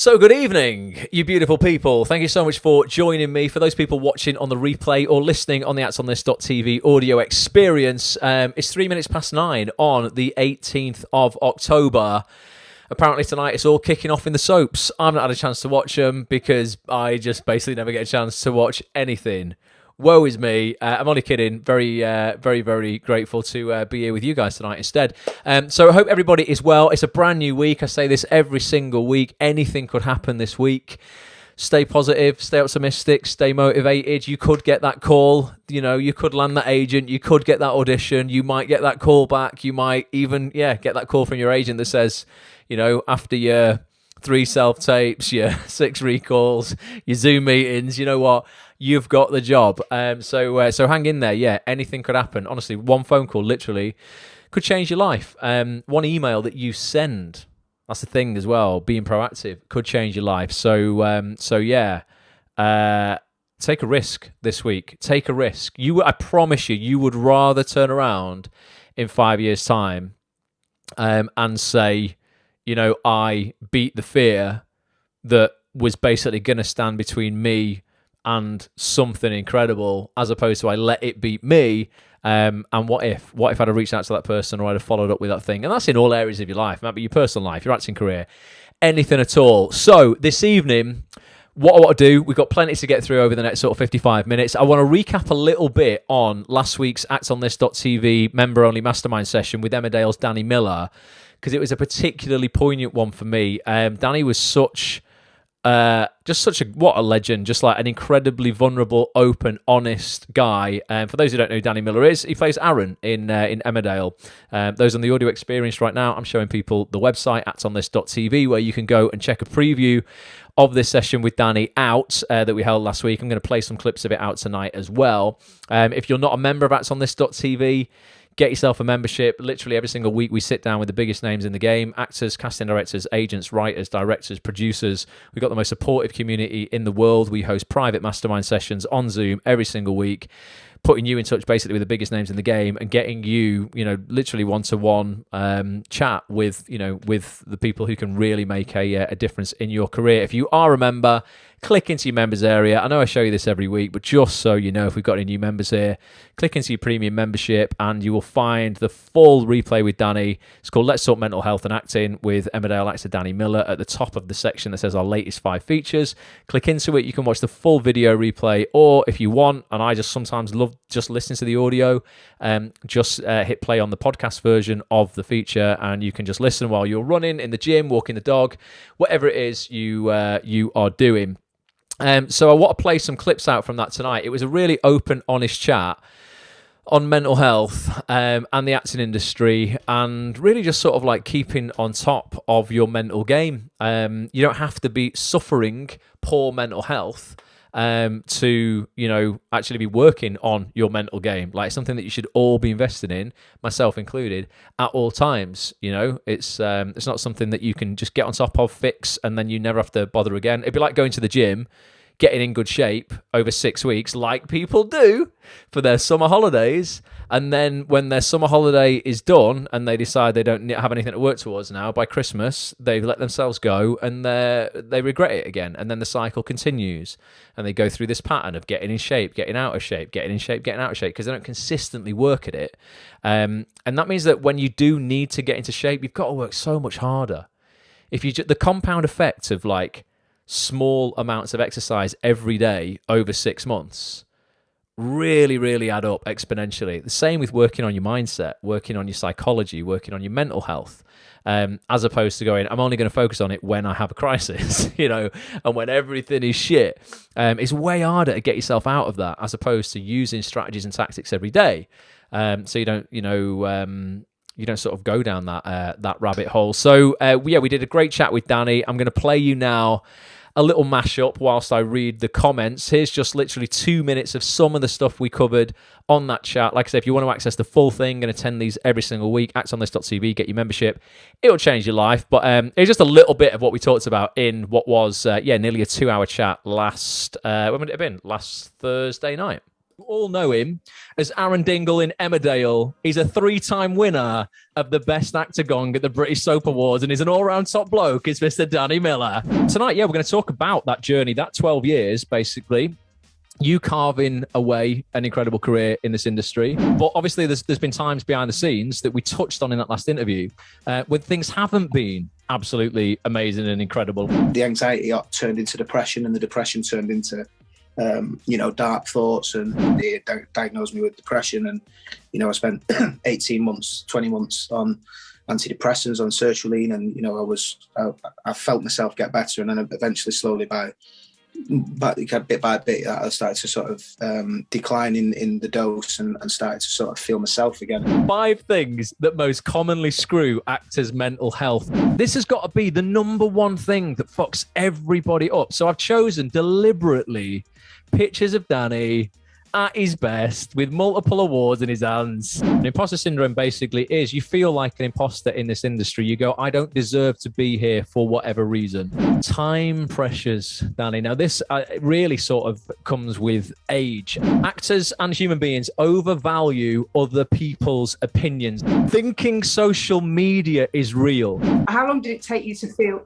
So good evening, you beautiful people. Thank you so much for joining me. For those people watching on the replay or listening on the actsonthis.tv audio experience, it's 9:03 on the 18th of October. Apparently tonight it's all kicking off in the soaps. I've not had a chance to watch them because I just basically never get a chance to watch anything. Woe is me. I'm only kidding. Very grateful to be here with you guys tonight instead. So I hope everybody is well. It's a brand new week. I say this every single week. Anything could happen this week. Stay positive, stay optimistic, stay motivated. You could get that call. You know, you could land that agent. You could get that audition. You might get that call back. You might even, get that call from your agent that says, after your 3 self-tapes, your 6 recalls, your Zoom meetings, you know what? You've got the job. So hang in there. Yeah, anything could happen. Honestly, one phone call literally could change your life. One email that you send, that's the thing as well. Being proactive could change your life. Take a risk this week. Take a risk. I promise you would rather turn around in 5 years' time and say, I beat the fear that was basically going to stand between me and something incredible, as opposed to I let it beat me. And what if I'd have reached out to that person, or I'd have followed up with that thing? And that's in all areas of your life. It might be your personal life, your acting career, anything at all. So this evening, what I want to do, we've got plenty to get through over the next sort of 55 minutes. I want to recap a little bit on last week's actsonthis.tv member-only mastermind session with Emmerdale's Danny Miller, because it was a particularly poignant one for me. Danny was what a legend, just like an incredibly vulnerable, open, honest guy. For those who don't know who Danny Miller is, he plays Aaron in Emmerdale. Those on the audio experience right now, I'm showing people the website, actsonthis.tv, where you can go and check a preview of this session with Danny out that we held last week. I'm going to play some clips of it out tonight as well. If you're not a member of actsonthis.tv, get yourself a membership. Literally every single week we sit down with the biggest names in the game: actors, casting directors, agents, writers, directors, producers. We've got the most supportive community in the world. We host private mastermind sessions on Zoom every single week, putting you in touch basically with the biggest names in the game and getting you, literally one-to-one chat with the people who can really make a difference in your career. If you are a member, click into your members area. I know I show you this every week, but just so you know, if we've got any new members here, click into your premium membership and you will find the full replay with Danny. It's called Let's Talk Mental Health and Acting with Emmerdale Actor Danny Miller at the top of the section that says our latest 5 features. Click into it. You can watch the full video replay, or if you want, and I just sometimes love just listening to the audio, hit play on the podcast version of the feature and you can just listen while you're running, in the gym, walking the dog, whatever it is you are doing. So I want to play some clips out from that tonight. It was a really open, honest chat on mental health and the acting industry, and really just sort of like keeping on top of your mental game. You don't have to be suffering poor mental health to actually be working on your mental game. Like, something that you should all be invested in, myself included, at all times. It's not something that you can just get on top of, fix, and then you never have to bother again. It'd be like going to the gym, getting in good shape over 6 weeks, like people do for their summer holidays, and then when their summer holiday is done and they decide they don't have anything to work towards now, by Christmas they let themselves go and they regret it again, and then the cycle continues and they go through this pattern of getting in shape, getting out of shape, getting in shape, getting out of shape, because they don't consistently work at it. And that means that when you do need to get into shape, you've got to work so much harder. The compound effect of like small amounts of exercise every day over 6 months really add up exponentially. The same with working on your mindset, working on your psychology, working on your mental health, as opposed to going, I'm only going to focus on it when I have a crisis, and when everything is shit. It's way harder to get yourself out of that, as opposed to using strategies and tactics every day, so you don't sort of go down that rabbit hole. So we did a great chat with Danny. I'm going to play you now a little mashup whilst I read the comments. Here's just literally 2 minutes of some of the stuff we covered on that chat. Like I said, if you want to access the full thing and attend these every single week, actsonthis.tv, get your membership. It'll change your life. But it's just a little bit of what we talked about in what was, nearly a 2-hour chat last, when would it have been? Last Thursday night. all know him as Aaron Dingle in Emmerdale. He's a 3-time winner of the Best Actor Gong at the British Soap Awards, and he's an all-round top bloke. It's Mr. Danny Miller. Tonight, we're going to talk about that journey, that 12 years, basically. You carving away an incredible career in this industry. But obviously, there's been times behind the scenes that we touched on in that last interview when things haven't been absolutely amazing and incredible. The anxiety turned into depression, and the depression turned into dark thoughts, and they diagnosed me with depression. And, I spent 18 months, 20 months on antidepressants, on sertraline. And, I felt myself get better. And then eventually, slowly bit by bit, I started to sort of decline in the dose and started to sort of feel myself again. 5 things that most commonly screw actors' mental health. This has got to be the number one thing that fucks everybody up. So I've chosen deliberately pictures of Danny at his best with multiple awards in his hands. Imposter syndrome basically is you feel like an imposter in this industry. You go, I don't deserve to be here for whatever reason. Time pressures, Danny. Now this really sort of comes with age. Actors and human beings overvalue other people's opinions. Thinking social media is real. How long did it take you to feel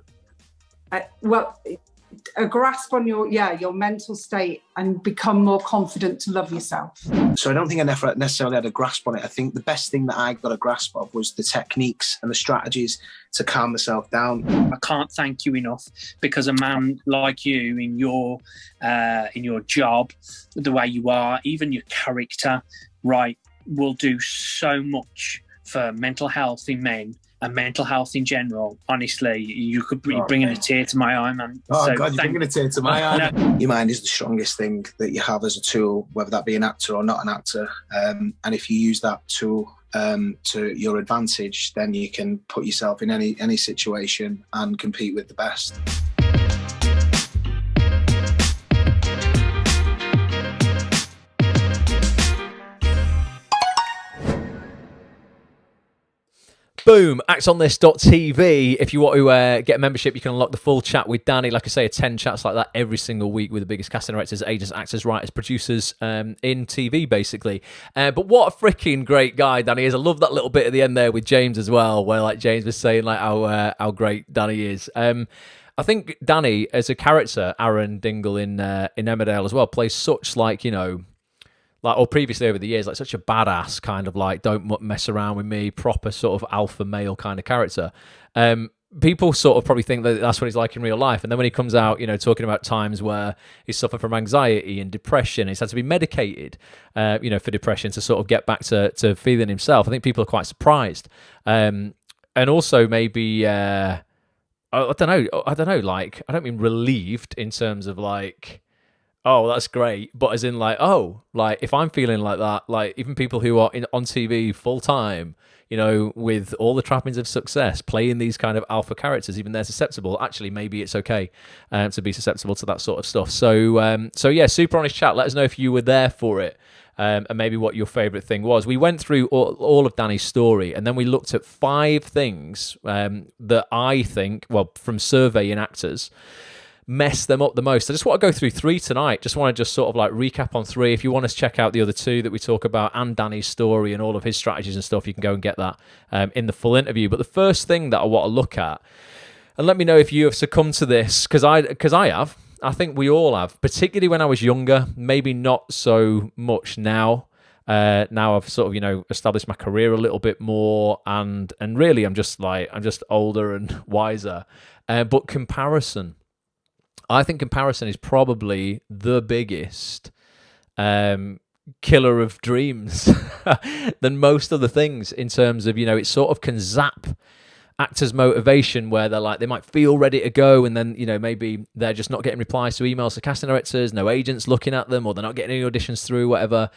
a grasp on your mental state and become more confident to love yourself? So I don't think I never necessarily had a grasp on it. I think the best thing that I got a grasp of was the techniques and the strategies to calm myself down. I can't thank you enough, because a man like you in your job, the way you are, even your character, right, will do so much for mental health in men and mental health in general. Honestly, you could be bringing a tear to my eye, man. Oh, so God, you're bringing a tear to my eye. Your mind is the strongest thing that you have as a tool, whether that be an actor or not an actor. And if you use that tool to your advantage, then you can put yourself in any situation and compete with the best. Boom, actonthis.tv. If you want to get a membership, you can unlock the full chat with Danny. Like I say, 10 chats like that every single week with the biggest casting directors, agents, actors, writers, producers in TV, basically. But what a freaking great guy Danny is. I love that little bit at the end there with James as well, where like James was saying like how great Danny is. I think Danny, as a character, Aaron Dingle in Emmerdale as well, plays such or previously over the years, like such a badass kind of like, don't mess around with me, proper sort of alpha male kind of character. People sort of probably think that that's what he's like in real life. And then when he comes out, talking about times where he's suffered from anxiety and depression, he's had to be medicated, for depression to sort of get back to feeling himself. I think people are quite surprised. And also maybe, I don't know, like, I don't mean relieved in terms of like, oh, that's great. But as in like, oh, like if I'm feeling like that, like even people who are on TV full time, with all the trappings of success, playing these kind of alpha characters, even they're susceptible. Actually, maybe it's okay to be susceptible to that sort of stuff. So yeah, super honest chat. Let us know if you were there for it. And maybe what your favourite thing was. We went through all of Danny's story, and then we looked at 5 things that I think, from surveying actors, mess them up the most. I just want to go through 3 tonight. Just want to sort of like recap on 3. If you want to check out the other 2 that we talk about and Danny's story and all of his strategies and stuff, you can go and get that in the full interview. But the first thing that I want to look at, and let me know if you have succumbed to this, because I have. I think we all have, particularly when I was younger, maybe not so much now. Now I've sort of, established my career a little bit more, and really I'm just older and wiser. But comparison. I think comparison is probably the biggest killer of dreams than most other things in terms of, it sort of can zap actors' motivation where they're like, they might feel ready to go, and then, maybe they're just not getting replies to emails to casting directors, no agents looking at them, or they're not getting any auditions through, whatever.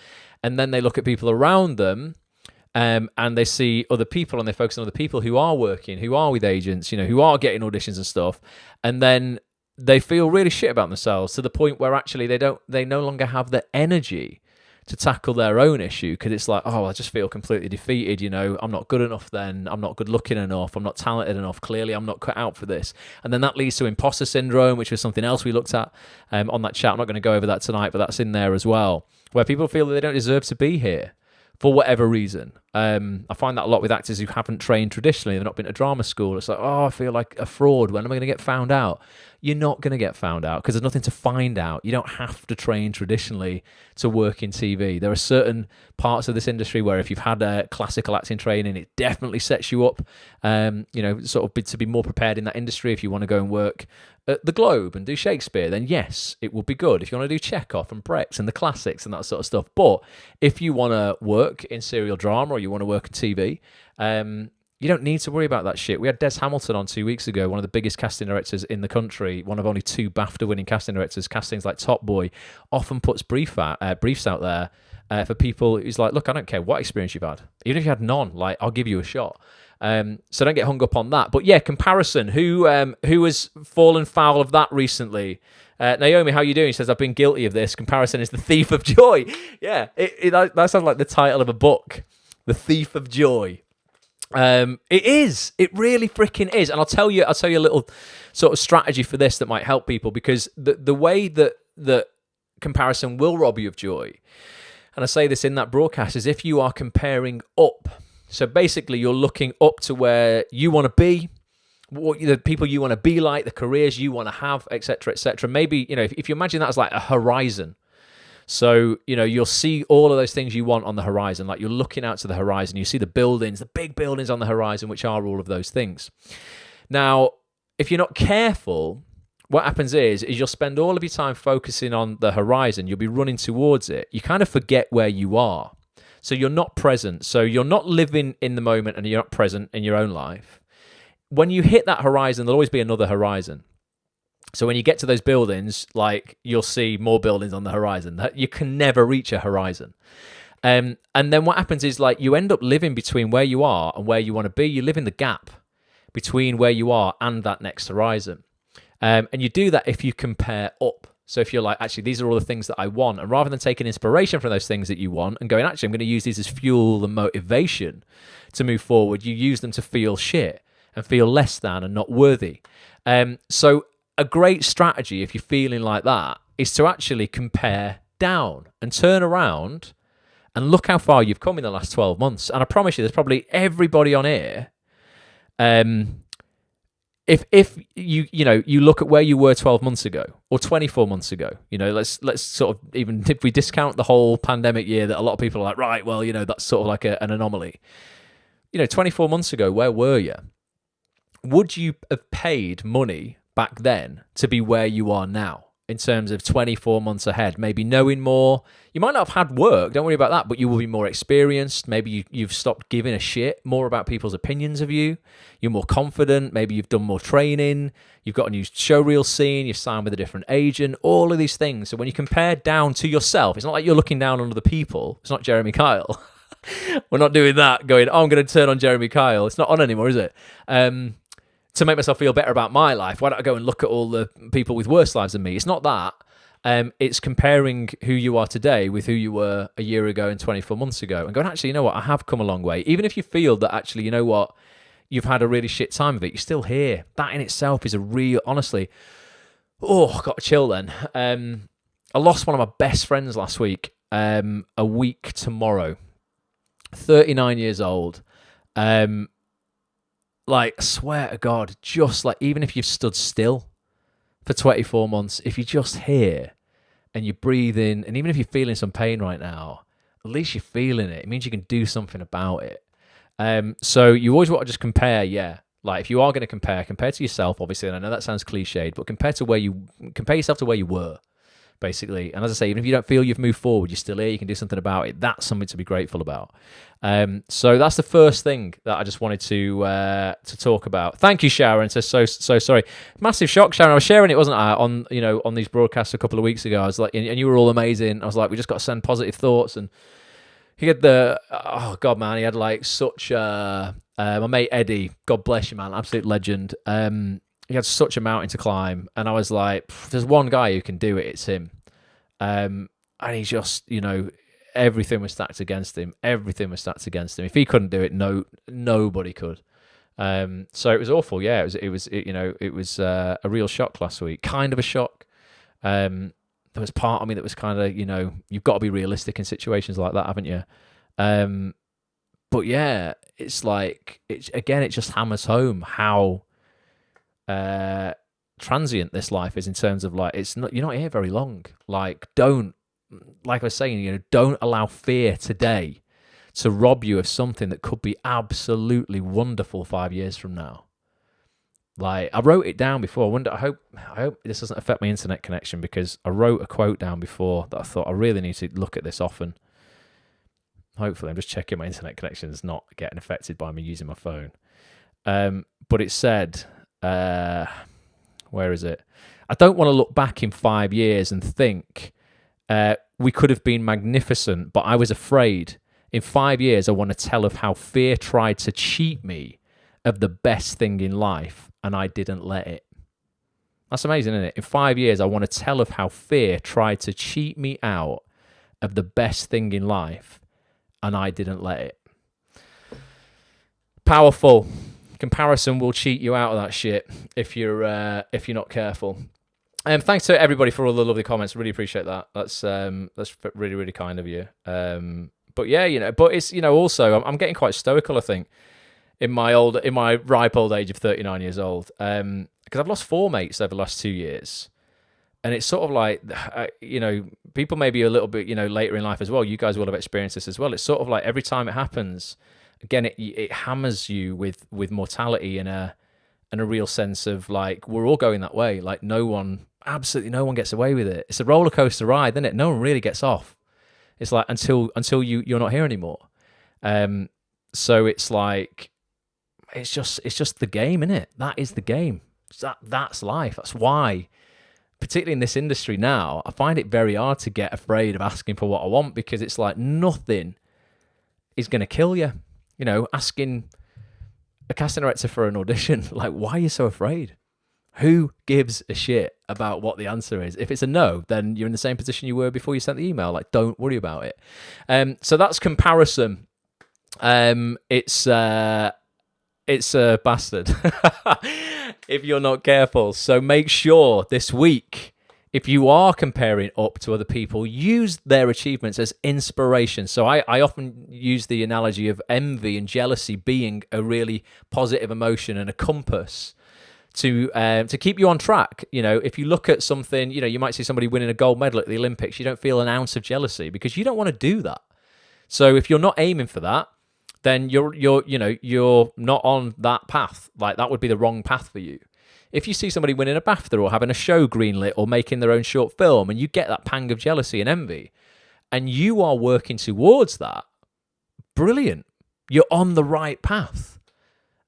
And then they look at people around them and they see other people, and they focus on other people who are working, who are with agents, who are getting auditions and stuff. And then they feel really shit about themselves to the point where actually they no longer have the energy to tackle their own issue, because it's like, oh, I just feel completely defeated, you know, I'm not good enough then, I'm not good looking enough, I'm not talented enough, clearly I'm not cut out for this. And then that leads to imposter syndrome, which was something else we looked at on that chat. I'm not going to go over that tonight, but that's in there as well, where people feel that they don't deserve to be here for whatever reason. I find that a lot with actors who haven't trained traditionally, they've not been to drama school. It's like, oh, I feel like a fraud, when am I going to get found out? You're not going to get found out, because there's nothing to find out. You don't have to train traditionally to work in TV. There are certain parts of this industry where if you've had a classical acting training, it definitely sets you up, you know, sort of to be more prepared in that industry. If you want to go and work at the Globe and do Shakespeare, then yes, it will be good. If you want to do Chekhov and Brecht and the classics and that sort of stuff. But if you want to work in serial drama, or you want to work in TV, you don't need to worry about that shit. We had Des Hamilton on 2 weeks ago, one of the biggest casting directors in the country, one of only 2 BAFTA-winning casting directors. Castings like Top Boy often puts briefs out there for people who's like, look, I don't care what experience you've had. Even if you had none, like, I'll give you a shot. So don't get hung up on that. But yeah, comparison. Who has fallen foul of that recently? Naomi, how you doing? She says, I've been guilty of this. Comparison is the thief of joy. Yeah, that sounds like the title of a book. The Thief of Joy. It is. It really freaking is. And I'll tell you a little sort of strategy for this that might help people, because the way that comparison will rob you of joy, and I say this in that broadcast, is if you are comparing up. So basically, you're looking up to where you want to be, what the people you want to be like, the careers you want to have, etc., etc. Maybe, you know, if you imagine that as like a horizon. So, you know, you'll see all of those things you want on the horizon. Like, you're looking out to the horizon, you see the buildings, the big buildings on the horizon, which are all of those things. Now, if you're not careful, what happens is you'll spend all of your time focusing on the horizon. You'll be running towards it. You kind of forget where you are. So you're not present. So you're not living in the moment, and you're not present in your own life. When you hit that horizon, there'll always be another horizon. So when you get to those buildings, like, you'll see more buildings on the horizon. You can never reach a horizon. And then what happens is, like, you end up living between where you are and where you want to be. You live in the gap between where you are and that next horizon. And you do that if you compare up. So if you're like, actually, these are all the things that I want, and rather than taking inspiration from those things that you want and going, actually, I'm going to use these as fuel and motivation to move forward, you use them to feel shit and feel less than and not worthy. So a great strategy, if you're feeling like that, is to actually compare down and turn around and look how far you've come in the last 12 months. And I promise you, there's probably everybody on here. If you look at where you were 12 months ago or 24 months ago, you know, let's sort of, even if we discount the whole pandemic year that a lot of people are like, right, well, you know, that's sort of like an anomaly. You know, 24 months ago, where were you? Would you have paid money back then to be where you are now in terms of 24 months ahead, maybe knowing more? You might not have had work, don't worry about that, but you will be more experienced. Maybe you've stopped giving a shit more about people's opinions of you. You're more confident. Maybe you've done more training. You've got a new showreel scene. You've signed with a different agent. All of these things. So when you compare down to yourself, it's not like you're looking down on other people. It's not Jeremy Kyle. We're not doing that, going, oh, I'm going to turn on Jeremy Kyle. It's not on anymore, is it? To make myself feel better about my life, why don't I go and look at all the people with worse lives than me? It's not that. It's comparing who you are today with who you were a year ago and 24 months ago, and going, actually, you know what? I have come a long way. Even if you feel that, actually, you know what? You've had a really shit time of it. You're still here. That in itself is a real, honestly, oh, I got to chill then. I lost one of my best friends last week, a week tomorrow. 39 years old. Like, I swear to God, just like, even if you've stood still for 24 months, if you're just here and you're breathing, and even if you're feeling some pain right now, at least you're feeling it. It means you can do something about it. So you always want to just compare, yeah. Like, if you are going to compare to yourself, obviously, and I know that sounds cliched, but compare yourself to where you were, basically. And as I say, even if you don't feel you've moved forward, you're still here, you can do something about it. That's something to be grateful about. So that's the first thing that I just wanted to talk about. Thank you, Sharon. So sorry. Massive shock, Sharon. I was sharing it, wasn't I, on these broadcasts a couple of weeks ago. I was like, and you were all amazing. I was like, we just got to send positive thoughts. And he had oh God, man, he had like such my mate Eddie, God bless you, man, absolute legend. He had such a mountain to climb, and I was like, there's one guy who can do it, it's him. And he's just, you know, everything was stacked against him. Everything was stacked against him. If he couldn't do it, nobody could. So it was awful. Yeah, it was a real shock last week. Kind of a shock. There was part of me that was kind of, you've got to be realistic in situations like that, haven't you? But yeah, it's like, it just hammers home how transient this life is in terms of like, you're not here very long. Like, like I was saying, don't allow fear today to rob you of something that could be absolutely wonderful 5 years from now. Like, I wrote it down before. I hope this doesn't affect my internet connection, because I wrote a quote down before that I thought I really need to look at this often. Hopefully, I'm just checking my internet connection is not getting affected by me using my phone. But it said, where is it? I don't want to look back in 5 years and think we could have been magnificent, but I was afraid. In 5 years, I want to tell of how fear tried to cheat me of the best thing in life, and I didn't let it. That's amazing, isn't it? In 5 years, I want to tell of how fear tried to cheat me out of the best thing in life, and I didn't let it. Powerful. Comparison will cheat you out of that shit if you're not careful. Thanks to everybody for all the lovely comments. Really appreciate that. That's really, really kind of you. But yeah, but it's, also I'm getting quite stoical, I think, in my ripe old age of 39 years old. Because I've lost 4 mates over the last 2 years. And it's sort of like, people may be a little bit, later in life as well. You guys will have experienced this as well. It's sort of like every time it happens, again, it hammers you with mortality and a real sense of like, we're all going that way. Like absolutely no one gets away with it. It's a roller coaster ride, isn't it? No one really gets off. It's like until you're not here anymore. So it's like, it's just the game, isn't it? That is the game. That's life. That's why, particularly in this industry now, I find it very hard to get afraid of asking for what I want, because it's like nothing is going to kill you. Asking a casting director for an audition, like, why are you so afraid? Who gives a shit about what the answer is? If it's a no, then you're in the same position you were before you sent the email. Like, don't worry about it. So that's comparison. It's a bastard if you're not careful. So make sure this week, if you are comparing up to other people, use their achievements as inspiration. So I often use the analogy of envy and jealousy being a really positive emotion and a compass to keep you on track. If you look at something, you might see somebody winning a gold medal at the Olympics. You don't feel an ounce of jealousy because you don't want to do that. So if you're not aiming for that, then you're not on that path. Like, that would be the wrong path for you. If you see somebody winning a BAFTA or having a show greenlit or making their own short film, and you get that pang of jealousy and envy, and you are working towards that, brilliant. You're on the right path.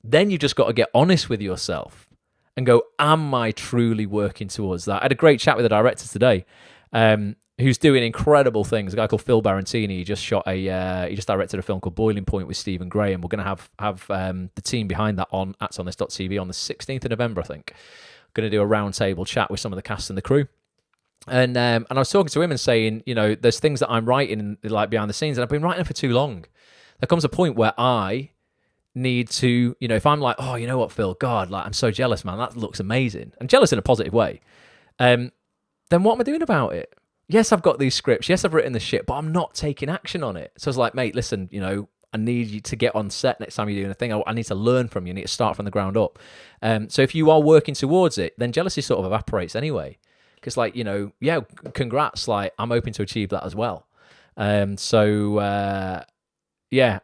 Then you just got to get honest with yourself and go, am I truly working towards that? I had a great chat with the director today, who's doing incredible things. A guy called Phil Barantini. He just directed a film called Boiling Point with Stephen Gray, and we're going to have the team behind that on @onthis.tv on the 16th of November, I think. Going to do a roundtable chat with some of the cast and the crew. And I was talking to him and saying, there's things that I'm writing like behind the scenes, and I've been writing them for too long. There comes a point where I need to, if I'm like, oh, you know what, Phil, God, like, I'm so jealous, man. That looks amazing. And jealous in a positive way. Then what am I doing about it? Yes, I've got these scripts. Yes, I've written this shit, but I'm not taking action on it. So I was like, mate, listen, I need you to get on set next time you're doing a thing. I need to learn from you. I need to start from the ground up. So if you are working towards it, then jealousy sort of evaporates anyway. Because congrats. Like, I'm hoping to achieve that as well.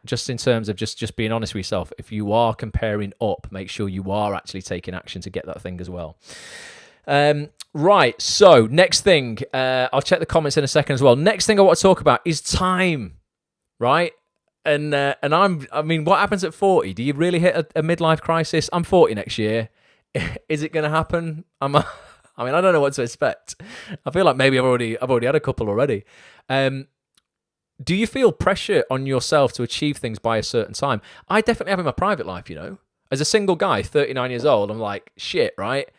Just in terms of just being honest with yourself, if you are comparing up, make sure you are actually taking action to get that thing as well. Right, so next thing, I'll check the comments in a second as well. Next thing I want to talk about is time, right? And what happens at 40? Do you really hit a midlife crisis? I'm 40 next year. Is it going to happen? I don't know what to expect. I feel like maybe I've already had a couple already. Do you feel pressure on yourself to achieve things by a certain time? I definitely have in my private life, As a single guy, 39 years old, I'm like, shit, right?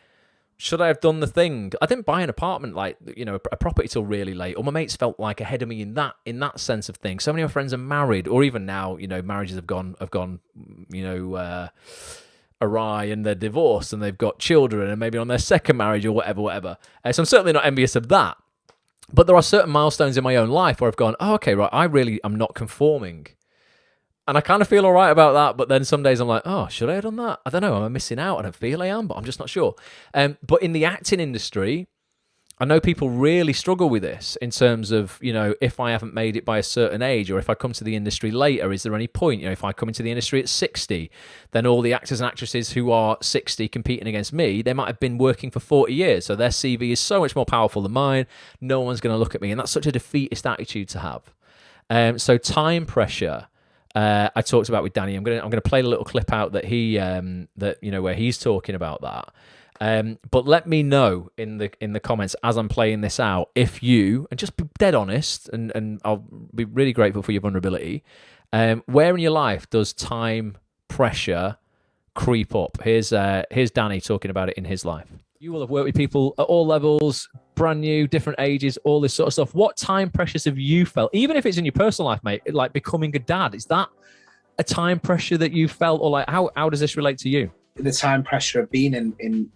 should I have done the thing? I didn't buy an apartment, like, you know, a property till really late. Or my mates felt like ahead of me in that sense of things. So many of my friends are married, or even now, you know, marriages have gone, you know, awry, and they're divorced and they've got children and maybe on their second marriage or whatever. So I'm certainly not envious of that. But there are certain milestones in my own life where I've gone, oh, okay, right, I really am not conforming. And I kind of feel all right about that, but then some days I'm like, oh, should I have done that? I don't know, am I missing out? I don't feel I am, but I'm just not sure. But in the acting industry, I know people really struggle with this in terms of, you know, if I haven't made it by a certain age, or if I come to the industry later, is there any point? You know, if I come into the industry at 60, then all the actors and actresses who are 60 competing against me, they might have been working for 40 years. So their CV is so much more powerful than mine. No one's going to look at me. And that's such a defeatist attitude to have. So time pressure, I talked about with Danny. I'm gonna play a little clip out that he where he's talking about that. But let me know in the comments as I'm playing this out, if you, and just be dead honest, and I'll be really grateful for your vulnerability. Where in your life does time pressure creep up? Here's Danny talking about it in his life. You will have worked with people at all levels, brand new, different ages, all this sort of stuff. What time pressures have you felt? Even if it's in your personal life, mate, like becoming a dad, is that a time pressure that you felt, or like how does this relate to you? The time pressure of being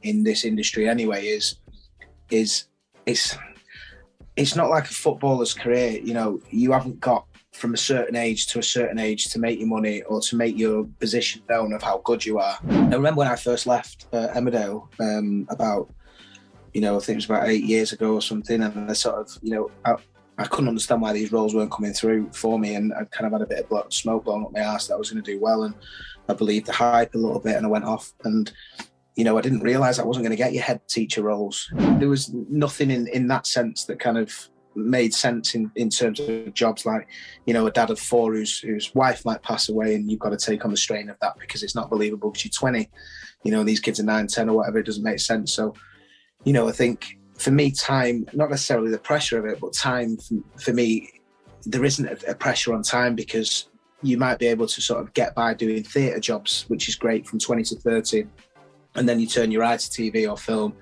in this industry anyway is it's not like a footballer's career. You know, you haven't got from a certain age to a certain age to make your money or to make your position known of how good you are. I remember when I first left Emmerdale about, you know, I think it was about 8 years ago or something, and I sort of, you know, I couldn't understand why these roles weren't coming through for me, and I kind of had a bit of smoke blowing up my arse that I was going to do well, and I believed the hype a little bit, and I went off, and, you know, I didn't realise I wasn't going to get your head teacher roles. There was nothing in that sense that kind of made sense in terms of jobs, like, you know, a dad of 4 whose wife might pass away, and you've got to take on the strain of that because it's not believable because you're 20, you know, and these kids are 9, 10 or whatever. It doesn't make sense. So, you know, I think for me, time, not necessarily the pressure of it, but time for me, there isn't a pressure on time, because you might be able to sort of get by doing theatre jobs, which is great, from 20 to 30, and then you turn your eye to TV or film,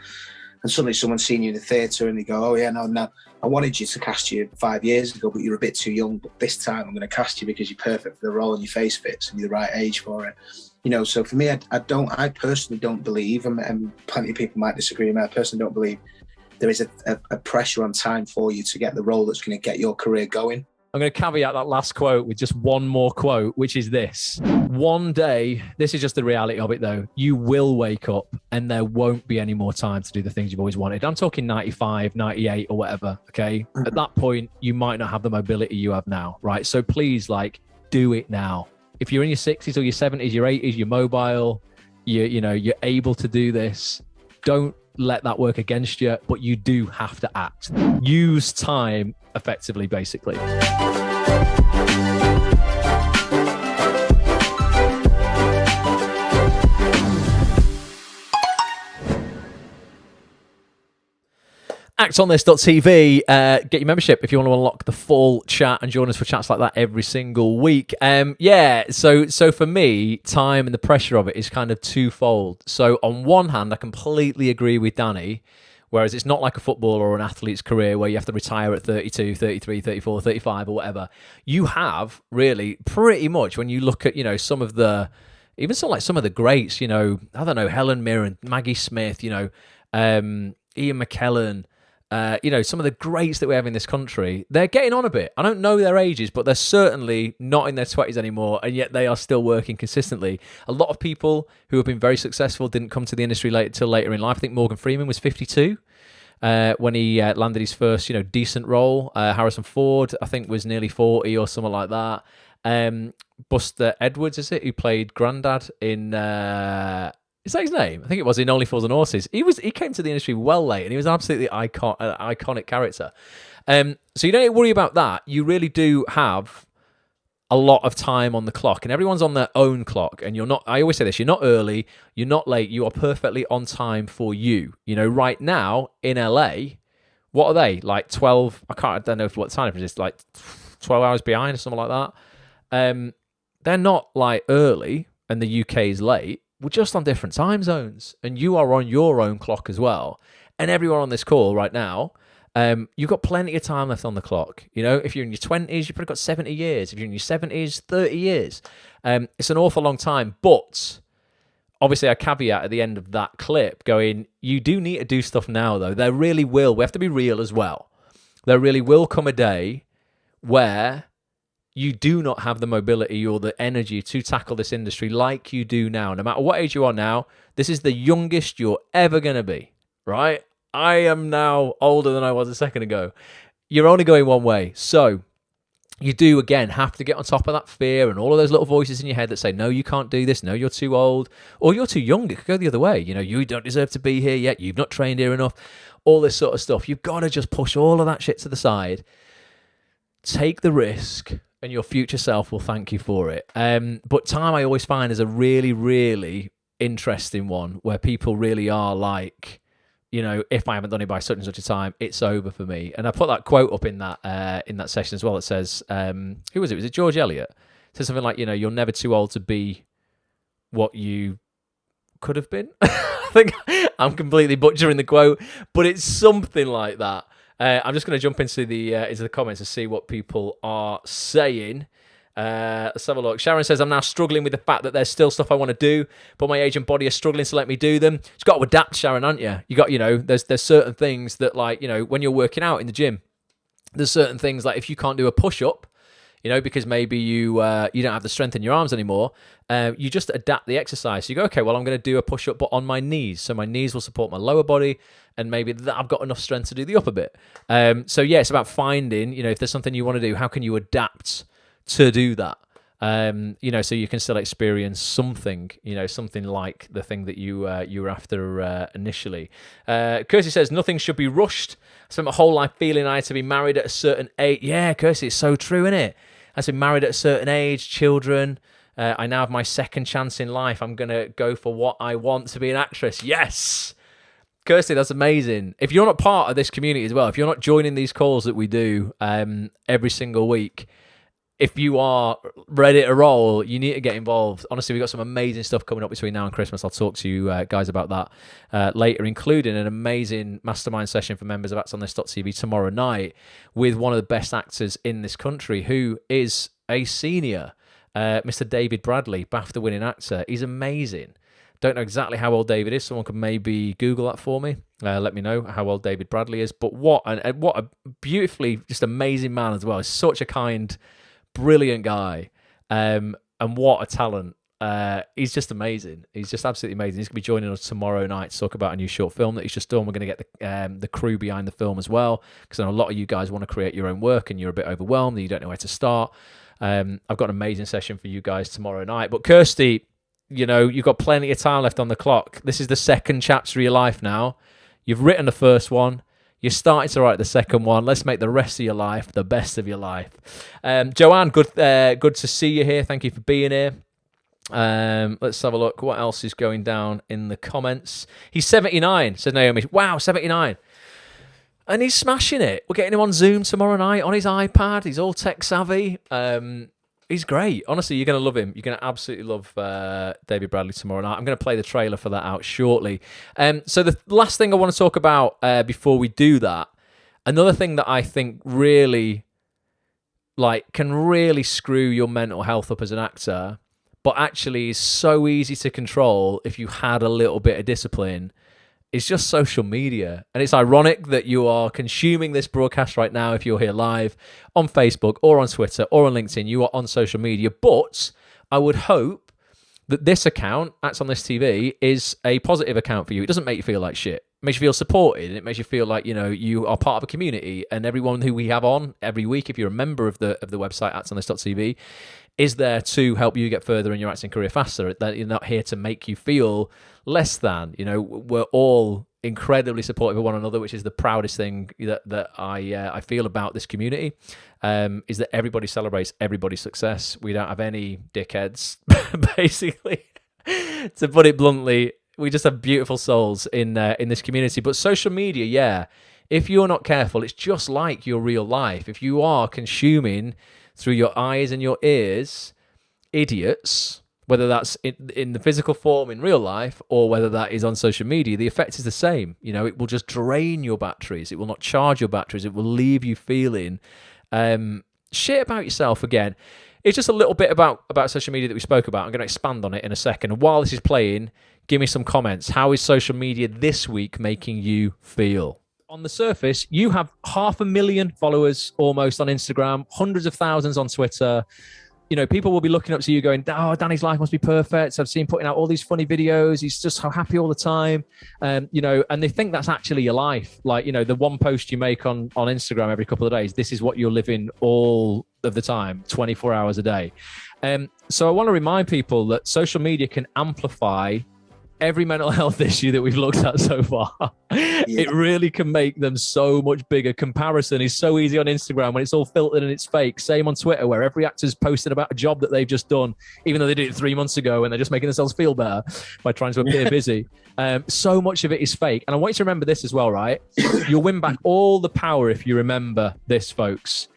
and suddenly someone's seen you in the theatre and they go, oh yeah, no, I wanted you to cast you 5 years ago, but you're a bit too young, but this time I'm going to cast you because you're perfect for the role and your face fits and you're the right age for it. You know, so for me, I personally don't believe, and plenty of people might disagree with me, I personally don't believe there is a pressure on time for you to get the role that's going to get your career going. I'm going to caveat that last quote with just one more quote, which is this. One day, this is just the reality of it though, you will wake up and there won't be any more time to do the things you've always wanted. I'm talking 95, 98 or whatever, okay? Mm-hmm. At that point, you might not have the mobility you have now, right? So please, like, do it now. If you're in your 60s or your 70s, your 80s, you're mobile, you're able to do this, don't let that work against you, but you do have to act. Use time effectively, basically. actonthis.tv, get your membership if you want to unlock the full chat and join us for chats like that every single week. So for me, time and the pressure of it is kind of twofold. So on one hand, I completely agree with Danny, whereas it's not like a footballer or an athlete's career where you have to retire at 32, 33, 34, 35 or whatever. You have really pretty much, when you look at, some of the, even some of the greats, Helen Mirren, Maggie Smith, Ian McKellen, some of the greats that we have in this country, they're getting on a bit. I don't know their ages, but they're certainly not in their 20s anymore, and yet they are still working consistently. A lot of people who have been very successful didn't come to the industry till later in life. I think Morgan Freeman was 52 when he landed his first, decent role. Harrison Ford, I think, was nearly 40 or something like that. Buster Edwards, is it, who played Grandad in... is that his name? I think it was in Only Fools and Horses. He came to the industry well late, and he was an absolutely iconic character. So you don't need to worry about that. You really do have a lot of time on the clock, and everyone's on their own clock. And you're not. I always say this: you're not early, you're not late. You are perfectly on time for you. Right now in LA, what are they, like 12? I don't know what time it is. Like 12 hours behind or something like that. They're not like early, and the UK is late. we're just on different time zones, and you are on your own clock as well. And everyone on this call right now, you've got plenty of time left on the clock. You know, if you're in your 20s, you've probably got 70 years. If you're in your 70s, 30 years. It's an awful long time, but obviously a caveat at the end of that clip going, you do need to do stuff now, though. There really will. We have to be real as well. There really will come a day where you do not have the mobility or the energy to tackle this industry like you do now. No matter what age you are now, this is the youngest you're ever going to be, right? I am now older than I was a second ago. You're only going one way. So you do, again, have to get on top of that fear and all of those little voices in your head that say, no, you can't do this. No, you're too old. Or you're too young. It could go the other way. You know, you don't deserve to be here yet. You've not trained here enough. All this sort of stuff. You've got to just push all of that shit to the side. Take the risk, and your future self will thank you for it. But time, I always find, is a really, really interesting one where people really are like, you know, if I haven't done it by such and such a time, it's over for me. And I put that quote up in that session as well. It says, who was it? Was it George Eliot? It says something like, you know, you're never too old to be what you could have been. I think I'm completely butchering the quote, but it's something like that. I'm just going to jump into the comments to see what people are saying. Let's have a look. Sharon says, I'm now struggling with the fact that there's still stuff I want to do, but my age and body are struggling to let me do them. You've got to adapt, Sharon, aren't you? You got, you know, there's certain things that, like, you know, when you're working out in the gym, there's certain things like if you can't do a push-up, you know, because maybe you don't have the strength in your arms anymore, you just adapt the exercise. So you go, okay, well, I'm going to do a push-up, but on my knees. So my knees will support my lower body, and maybe I've got enough strength to do the upper bit. So yeah, it's about finding, you know, if there's something you want to do, how can you adapt to do that? You know, so you can still experience something, you know, something like the thing that you were after initially. Kirsty says, nothing should be rushed. I spent my whole life feeling I had to be married at a certain age. Yeah, Kirsty, it's so true, isn't it? I had to be married at a certain age, children. I now have my second chance in life. I'm going to go for what I want, to be an actress. Yes! Kirsty, that's amazing. If you're not part of this community as well, if you're not joining these calls that we do every single week, if you are ready to roll, you need to get involved. Honestly, we've got some amazing stuff coming up between now and Christmas. I'll talk to you guys about that later, including an amazing mastermind session for members of actsonthis.tv tomorrow night with one of the best actors in this country, who is a senior, Mr. David Bradley, BAFTA-winning actor. He's amazing. Don't know exactly how old David is. Someone could maybe Google that for me. Let me know how old David Bradley is. But what a beautifully, just amazing man as well. He's such a kind, brilliant guy, and what a talent. He's just amazing. He's just absolutely amazing. He's going to be joining us tomorrow night to talk about a new short film that he's just done. We're going to get the crew behind the film as well, because I know a lot of you guys want to create your own work and you're a bit overwhelmed and you don't know where to start. I've got an amazing session for you guys tomorrow night. But Kirsty, you know, you've got plenty of time left on the clock. This is the second chapter of your life now. You've written the first one. You're starting to write the second one. Let's make the rest of your life the best of your life. Joanne, good to see you here. Thank you for being here. Let's have a look. What else is going down in the comments? He's 79, says Naomi. Wow, 79. And he's smashing it. We're getting him on Zoom tomorrow night on his iPad. He's all tech savvy. He's great. Honestly, you're going to love him. You're going to absolutely love David Bradley tomorrow night. I'm going to play the trailer for that out shortly. So the last thing I want to talk about before we do that, another thing that I think really, like, can really screw your mental health up as an actor, but actually is so easy to control if you had a little bit of discipline, is just social media. And it's ironic that you are consuming this broadcast right now, if you're here live on Facebook or on Twitter or on LinkedIn. You are on social media, but I would hope that this account, Acts on This TV, is a positive account for you. It doesn't make you feel like shit. It makes you feel supported, and it makes you feel like, you know, you are part of a community, and everyone who we have on every week, if you're a member of the website actsonthis.tv, is there to help you get further in your acting career faster. That you're not here to make you feel less than. You know, we're all incredibly supportive of one another, which is the proudest thing that I feel about this community, is that everybody celebrates everybody's success. We don't have any dickheads, basically. To put it bluntly, we just have beautiful souls in this community. But social media, yeah, if you're not careful, it's just like your real life. If you are consuming through your eyes and your ears idiots whether that's in the physical form in real life or whether that is on social media, the effect is the same. You know, it will just drain your batteries. It will not charge your batteries. It will leave you feeling shit about yourself again. It's just a little bit about social media that we spoke about. I'm going to expand on it in a second. And while this is playing, give me some comments. How is social media this week making you feel? On the surface, you have 500,000 followers almost on Instagram, hundreds of thousands on Twitter. You know, people will be looking up to you going, oh, Danny's life must be perfect. I've seen putting out all these funny videos. He's just so happy all the time. You know, and they think that's actually your life. Like, you know, the one post you make on Instagram every couple of days, this is what you're living all of the time, 24 hours a day. So I want to remind people that social media can amplify every mental health issue that we've looked at so far. It really can make them so much bigger. Comparison is so easy on Instagram when it's all filtered and it's fake. Same on Twitter, where every actor's posted about a job that they've just done, even though they did it 3 months ago, and they're just making themselves feel better by trying to appear busy. So much of it is fake. And I want you to remember this as well, right? You'll win back all the power if you remember this, folks.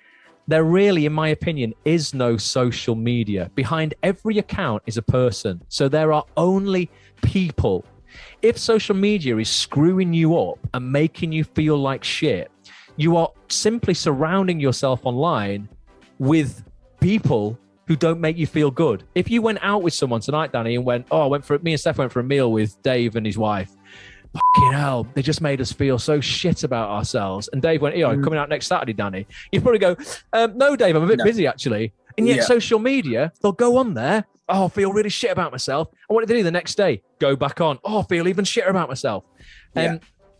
There really, in my opinion, is no social media. Behind every account is a person. So there are only people. If social media is screwing you up and making you feel like shit, you are simply surrounding yourself online with people who don't make you feel good. If you went out with someone tonight, Danny, and me and Steph went for a meal with Dave and his wife. Fucking hell, they just made us feel so shit about ourselves. And Dave went, coming out next Saturday, Danny. You'd probably go, no, Dave, I'm a bit busy, actually. And yet social media, they'll go on there, I feel really shit about myself. And what did they do the next day? Go back on, I feel even shitter about myself.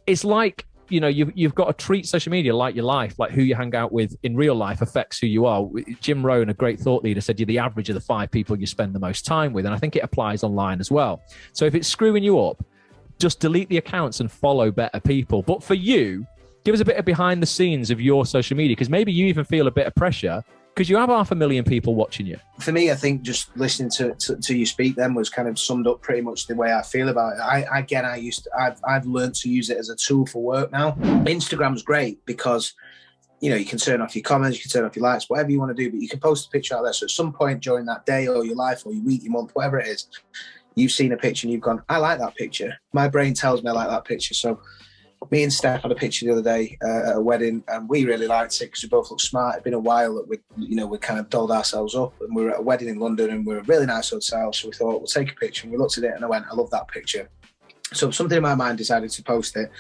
It's like, you know, you've got to treat social media like your life, like who you hang out with in real life affects who you are. Jim Rohn, a great thought leader, said you're the average of the 5 people you spend the most time with. And I think it applies online as well. So if it's screwing you up, just delete the accounts and follow better people. But for you, give us a bit of behind the scenes of your social media, because maybe you even feel a bit of pressure because you have 500,000 people watching you. For me, I think just listening to you speak then was kind of summed up pretty much the way I feel about it. I've learned to use it as a tool for work now. Instagram's great because, you know, you can turn off your comments, you can turn off your likes, whatever you want to do, but you can post a picture out there. So at some point during that day or your life or your week, your month, whatever it is, you've seen a picture and you've gone, I like that picture. My brain tells me I like that picture. So me and Steph had a picture the other day at a wedding, and we really liked it because we both looked smart. It'd been a while that we kind of dolled ourselves up, and we were at a wedding in London and we were a really nice hotel. So we thought, we'll take a picture, and we looked at it and I went, I love that picture. So something in my mind decided to post it.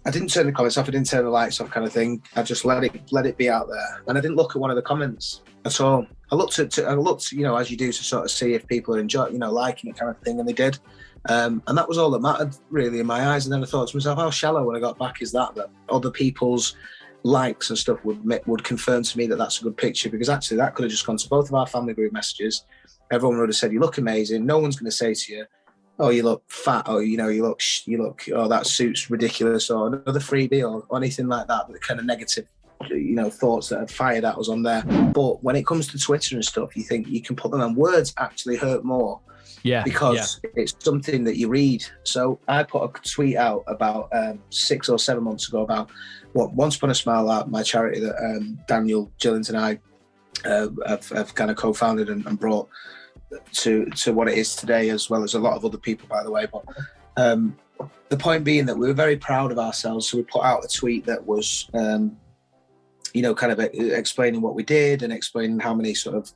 I didn't turn the comments off, I didn't turn the lights off, kind of thing. I just let it be out there, and I didn't look at one of the comments at all. I looked, you know, as you do, to sort of see if people enjoy, you know, liking it, kind of thing, and they did. And that was all that mattered, really, in my eyes. And then I thought to myself, how shallow when I got back is that other people's likes and stuff would confirm to me that that's a good picture, because actually that could have just gone to both of our family group messages. Everyone would have said, you look amazing. No one's going to say to you, oh, you look fat, or, you know, you look, oh, that suit's ridiculous, or another freebie, or anything like that. The kind of negative, you know, thoughts that are fired at us on there. But when it comes to Twitter and stuff, you think you can put them on. Words actually hurt more. Because it's something that you read. So I put a tweet out about 6 or 7 months ago about what Once Upon a Smile, my charity that Daniel Gillins and I have kind of co-founded and brought to what it is today, as well as a lot of other people, by the way. But the point being that we were very proud of ourselves. So we put out a tweet that was, you know, kind of explaining what we did and explaining how many sort of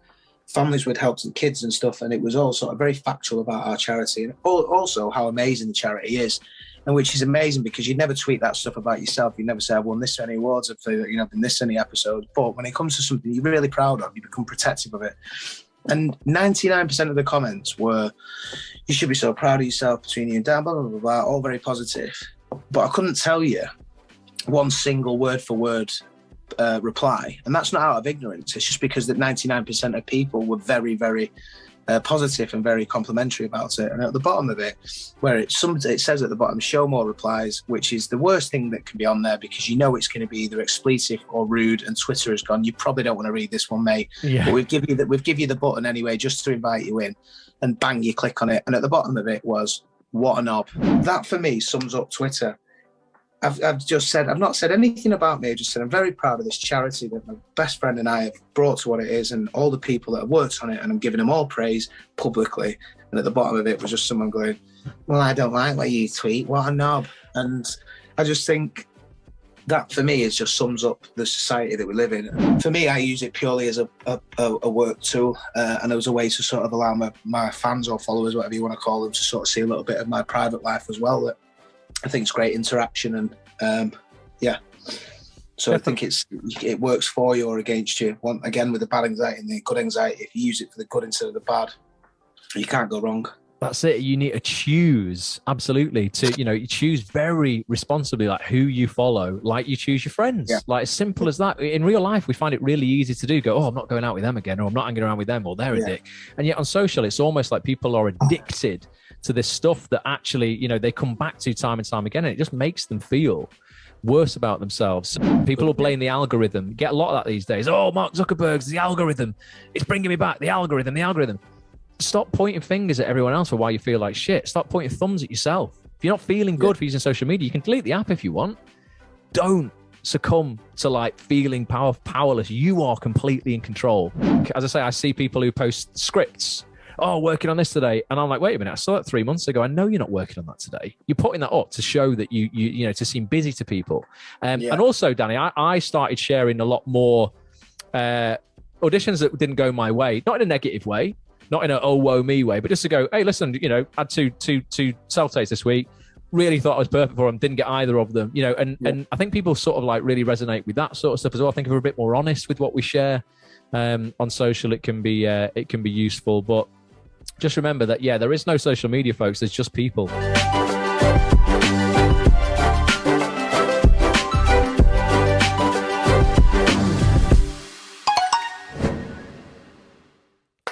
families we'd helped and kids and stuff, and it was all sort of very factual about our charity, and also how amazing the charity is, and which is amazing because you'd never tweet that stuff about yourself. You never say, I've won this many awards, I've been this many episodes. But when it comes to something you're really proud of, you become protective of it. And 99% of the comments were, you should be so proud of yourself, between you and Dan, blah, blah, blah, blah, all very positive. But I couldn't tell you one single word for word reply, and that's not out of ignorance. It's just because that 99% of people were very, very positive and very complimentary about it. And at the bottom of it, where it says at the bottom, show more replies, which is the worst thing that can be on there, because you know it's going to be either expletive or rude, and Twitter has gone, you probably don't want to read this one, mate. But we've give you the button anyway, just to invite you in, and bang, you click on it, and at the bottom of it was, what a knob. That for me sums up Twitter. I've just said, I've not said anything about me. I just said I'm very proud of this charity that my best friend and I have brought to what it is, and all the people that have worked on it, and I'm giving them all praise publicly. And at the bottom of it was just someone going, well, I don't like what you tweet, what a knob. And I just think that for me, it just sums up the society that we live in. For me, I use it purely as a work tool, and as a way to sort of allow my fans or followers, whatever you want to call them, to sort of see a little bit of my private life as well. That I think it's great interaction, and yeah. So I think it works for you or against you. Again, with the bad anxiety and the good anxiety, if you use it for the good instead of the bad, you can't go wrong. That's it. You need to choose, absolutely, to, you choose very responsibly, like who you follow, like you choose your friends. Yeah. Like as simple as that. In real life, we find it really easy to do. Go, oh, I'm not going out with them again, or I'm not hanging around with them, or they're a dick. And yet on social, it's almost like people are addicted to this stuff that actually, they come back to time and time again, and it just makes them feel worse about themselves. People will blame the algorithm. You get a lot of that these days. Oh, Mark Zuckerberg's the algorithm. It's bringing me back. The algorithm. Stop pointing fingers at everyone else for why you feel like shit. Stop pointing thumbs at yourself. If you're not feeling good for using social media, you can delete the app if you want. Don't succumb to like feeling powerless. You are completely in control. As I say, I see people who post scripts. Oh, working on this today. And I'm like, wait a minute, I saw that 3 months ago. I know you're not working on that today. You're putting that up to show that you to seem busy to people. And also, Danny, I started sharing a lot more auditions that didn't go my way, not in a negative way, not in a oh woe me way, but just to go, hey, listen, had two self-tapes this week. Really thought I was perfect for them. Didn't get either of them, and I think people sort of like really resonate with that sort of stuff as well. I think if we're a bit more honest with what we share on social, it can be useful. But just remember that, there is no social media, folks. There's just people.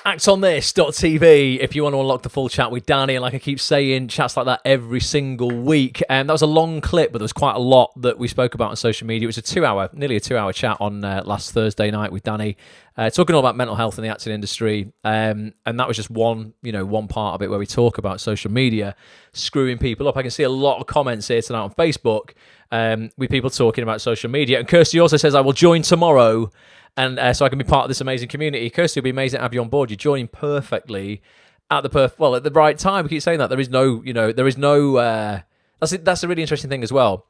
actonthis.tv if you want to unlock the full chat with Danny. And like I keep saying, chats like that every single week. And that was a long clip, but there was quite a lot that we spoke about on social media. It was nearly a 2 hour chat on last Thursday night with Danny, talking all about mental health in the acting industry. And that was just one part of it where we talk about social media screwing people up. I can see a lot of comments here tonight on Facebook with people talking about social media. And Kirsty also says, I will join tomorrow. And so I can be part of this amazing community. Kirsty, it'll be amazing to have you on board. You're joining perfectly at the right time. We keep saying that. There is no, that's a really interesting thing as well.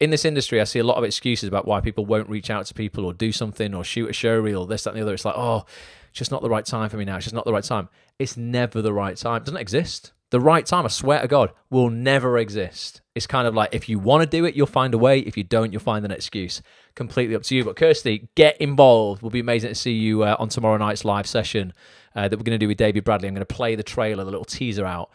In this industry, I see a lot of excuses about why people won't reach out to people or do something or shoot a show reel, this, that, and the other. It's like, oh, it's just not the right time for me now. It's just not the right time. It's never the right time. It doesn't exist. The right time, I swear to God, will never exist. It's kind of like, if you want to do it, you'll find a way. If you don't, you'll find an excuse. Completely up to you. But Kirsty, get involved. Will be amazing to see you on tomorrow night's live session that we're going to do with David Bradley. I'm going to play the trailer, the little teaser out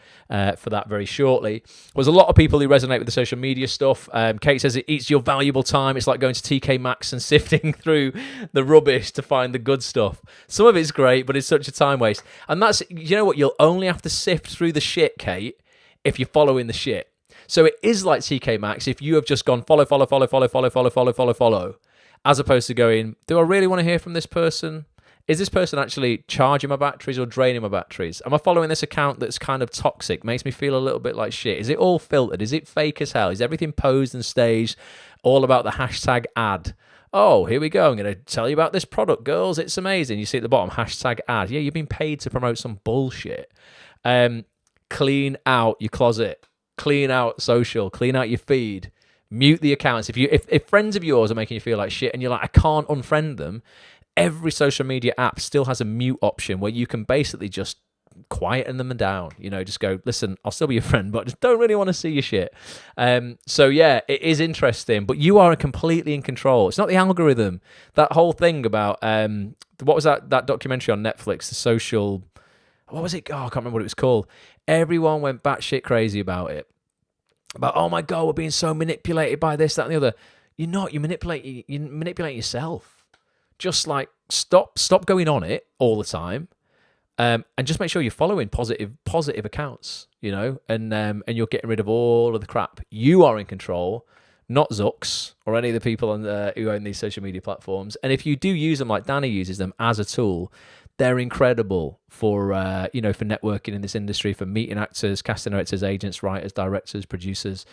for that very shortly. There's a lot of people who resonate with the social media stuff. Kate says it eats your valuable time. It's like going to TK Maxx and sifting through the rubbish to find the good stuff. Some of it's great, but it's such a time waste. And that's, you know what, you'll only have to sift through the shit, Kate, if you're following the shit. So it is like TK Maxx if you have just gone follow, as opposed to going, do I really want to hear from this person? Is this person actually charging my batteries or draining my batteries? Am I following this account that's kind of toxic, makes me feel a little bit like shit? Is it all filtered? Is it fake as hell? Is everything posed and staged, all about the hashtag ad? Oh, here we go. I'm going to tell you about this product, girls. It's amazing. You see at the bottom, hashtag ad. Yeah, you've been paid to promote some bullshit. Clean out your closet. Clean out social. Clean out your feed. Mute the accounts. If friends of yours are making you feel like shit and you're like, I can't unfriend them, every social media app still has a mute option where you can basically just quieten them down. Just go, listen, I'll still be your friend, but just don't really want to see your shit. So yeah, it is interesting, but you are completely in control. It's not the algorithm. That whole thing about what was that documentary on Netflix, the social, what was it? Oh, I can't remember what it was called. Everyone went batshit crazy about it. About, oh my God, we're being so manipulated by this, that, and the other. You're not. You're manipulating yourself. Just like stop going on it all the time, and just make sure you're following positive accounts. And you're getting rid of all of the crap. You are in control, not Zucks or any of the people who own these social media platforms. And if you do use them like Danny uses them as a tool, They're incredible for for networking in this industry, for meeting actors, casting directors, agents, writers, directors, producers.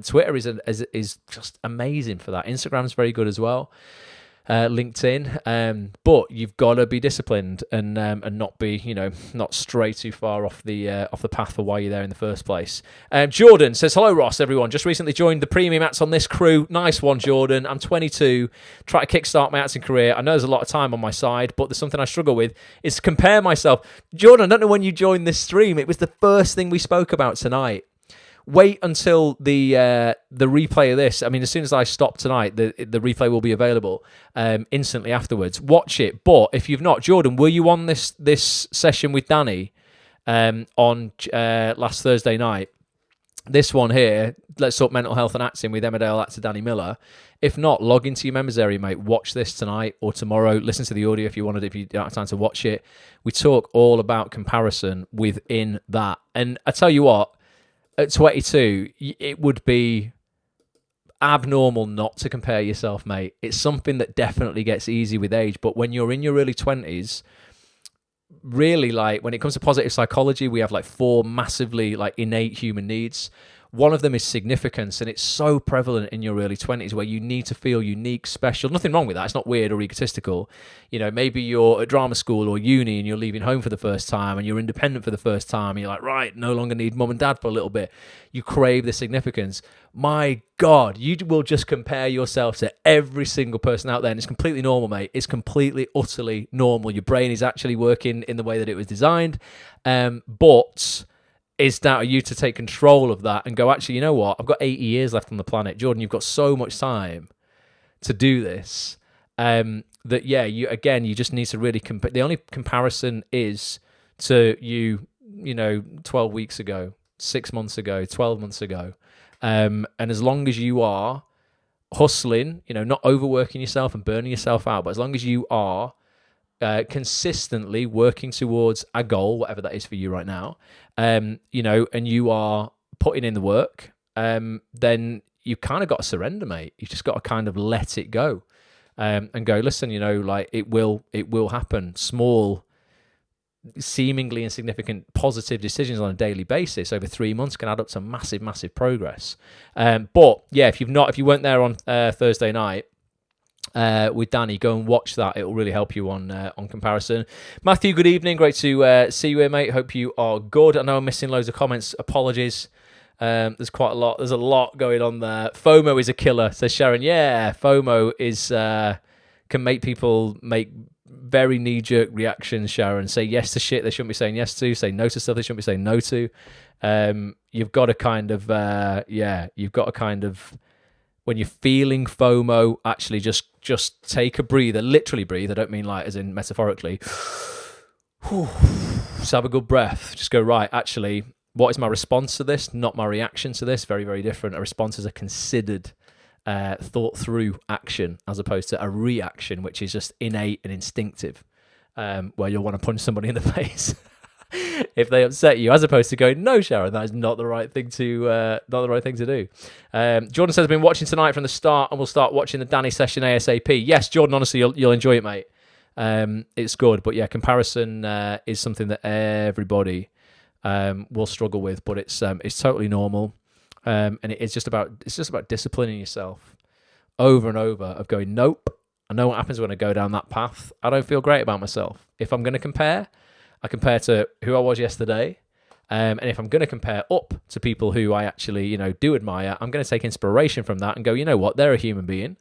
Twitter is just amazing for that. Instagram's very good as well. LinkedIn, but you've got to be disciplined and not be not stray too far off the path for why you're there in the first place. Jordan says, hello Ross, everyone, just recently joined the premium acts on this crew. Nice one, Jordan. I'm 22, try to kickstart my acting career. I know there's a lot of time on my side, but there's something I struggle with is to compare myself. Jordan, I don't know when you joined this stream, it was the first thing we spoke about tonight. Wait until the replay of this. I mean, as soon as I stop tonight, the replay will be available instantly afterwards. Watch it. But if you've not, Jordan, were you on this session with Danny on last Thursday night? This one here, Let's Talk Mental Health and Acting with Emmerdale Actor Danny Miller. If not, log into your members area, mate. Watch this tonight or tomorrow. Listen to the audio if you wanted, if you don't have time to watch it. We talk all about comparison within that. And I tell you what, at 22, it would be abnormal not to compare yourself, mate. It's something that definitely gets easy with age. But when you're in your early 20s, really, like, when it comes to positive psychology, we have like 4 massively like innate human needs. One of them is significance, and it's so prevalent in your early 20s where you need to feel unique, special. Nothing wrong with that. It's not weird or egotistical. Maybe you're at drama school or uni and you're leaving home for the first time and you're independent for the first time. And you're like, right, no longer need mum and dad for a little bit. You crave the significance. My God, you will just compare yourself to every single person out there. And it's completely normal, mate. It's completely, utterly normal. Your brain is actually working in the way that it was designed. But it's down to you to take control of that and go, actually, you know what? I've got 80 years left on the planet. Jordan, you've got so much time to do this that, you just need to really compare. The only comparison is to you 12 weeks ago, 6 months ago, 12 months ago. And as long as you are hustling, not overworking yourself and burning yourself out, but as long as you are consistently working towards a goal, whatever that is for you right now, and you are putting in the work, then you kind of got to surrender, mate. You've just got to kind of let it go, and go, listen, it will happen. Small, seemingly insignificant positive decisions on a daily basis over 3 months can add up to massive progress. But yeah, if you weren't there on Thursday night with Danny, go and watch that. It will really help you on comparison. Matthew, good evening. Great to see you here, mate. Hope you are good. I know I'm missing loads of comments. Apologies. There's quite a lot. There's a lot going on there. FOMO is a killer, says Sharon. Yeah, FOMO is can make people make very knee-jerk reactions, Sharon. Say yes to shit they shouldn't be saying yes to. Say no to stuff they shouldn't be saying no to. You've got to kind of, when you're feeling FOMO, actually just take a breather, literally breathe. I don't mean like as in metaphorically. Just have a good breath. Just go, right, actually, what is my response to this? Not my reaction to this. Very, very different. A response is a considered, thought through action, as opposed to a reaction, which is just innate and instinctive, where you'll want to punch somebody in the face if they upset you, as opposed to going, no, Sharon, that is not the right thing to do. Jordan says, I've been watching tonight from the start and we'll start watching the Danny session ASAP. Yes, Jordan, honestly, you'll enjoy it, mate. It's good, but yeah, comparison is something that everybody will struggle with, but it's totally normal, and it's just about disciplining yourself over and over, of going, nope, I know what happens when I go down that path. I don't feel great about myself. If I'm going to compare, I compare to who I was yesterday, and if I'm going to compare up to people who I actually do admire, I'm going to take inspiration from that and go, you know what, they're a human being,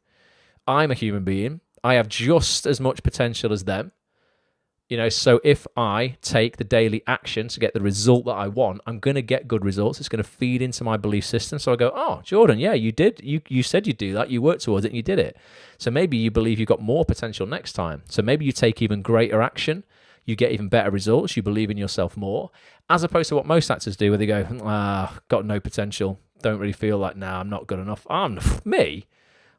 I'm a human being, I have just as much potential as them. So if I take the daily action to get the result that I want, I'm going to get good results. It's going to feed into my belief system. So I go, oh, Jordan, yeah, you did. You said you'd do that. You worked towards it and you did it. So maybe you believe you've got more potential next time. So maybe you take even greater action. You get even better results. You believe in yourself more, as opposed to what most actors do, where they go, got no potential. Don't really feel like, I'm not good enough. I'm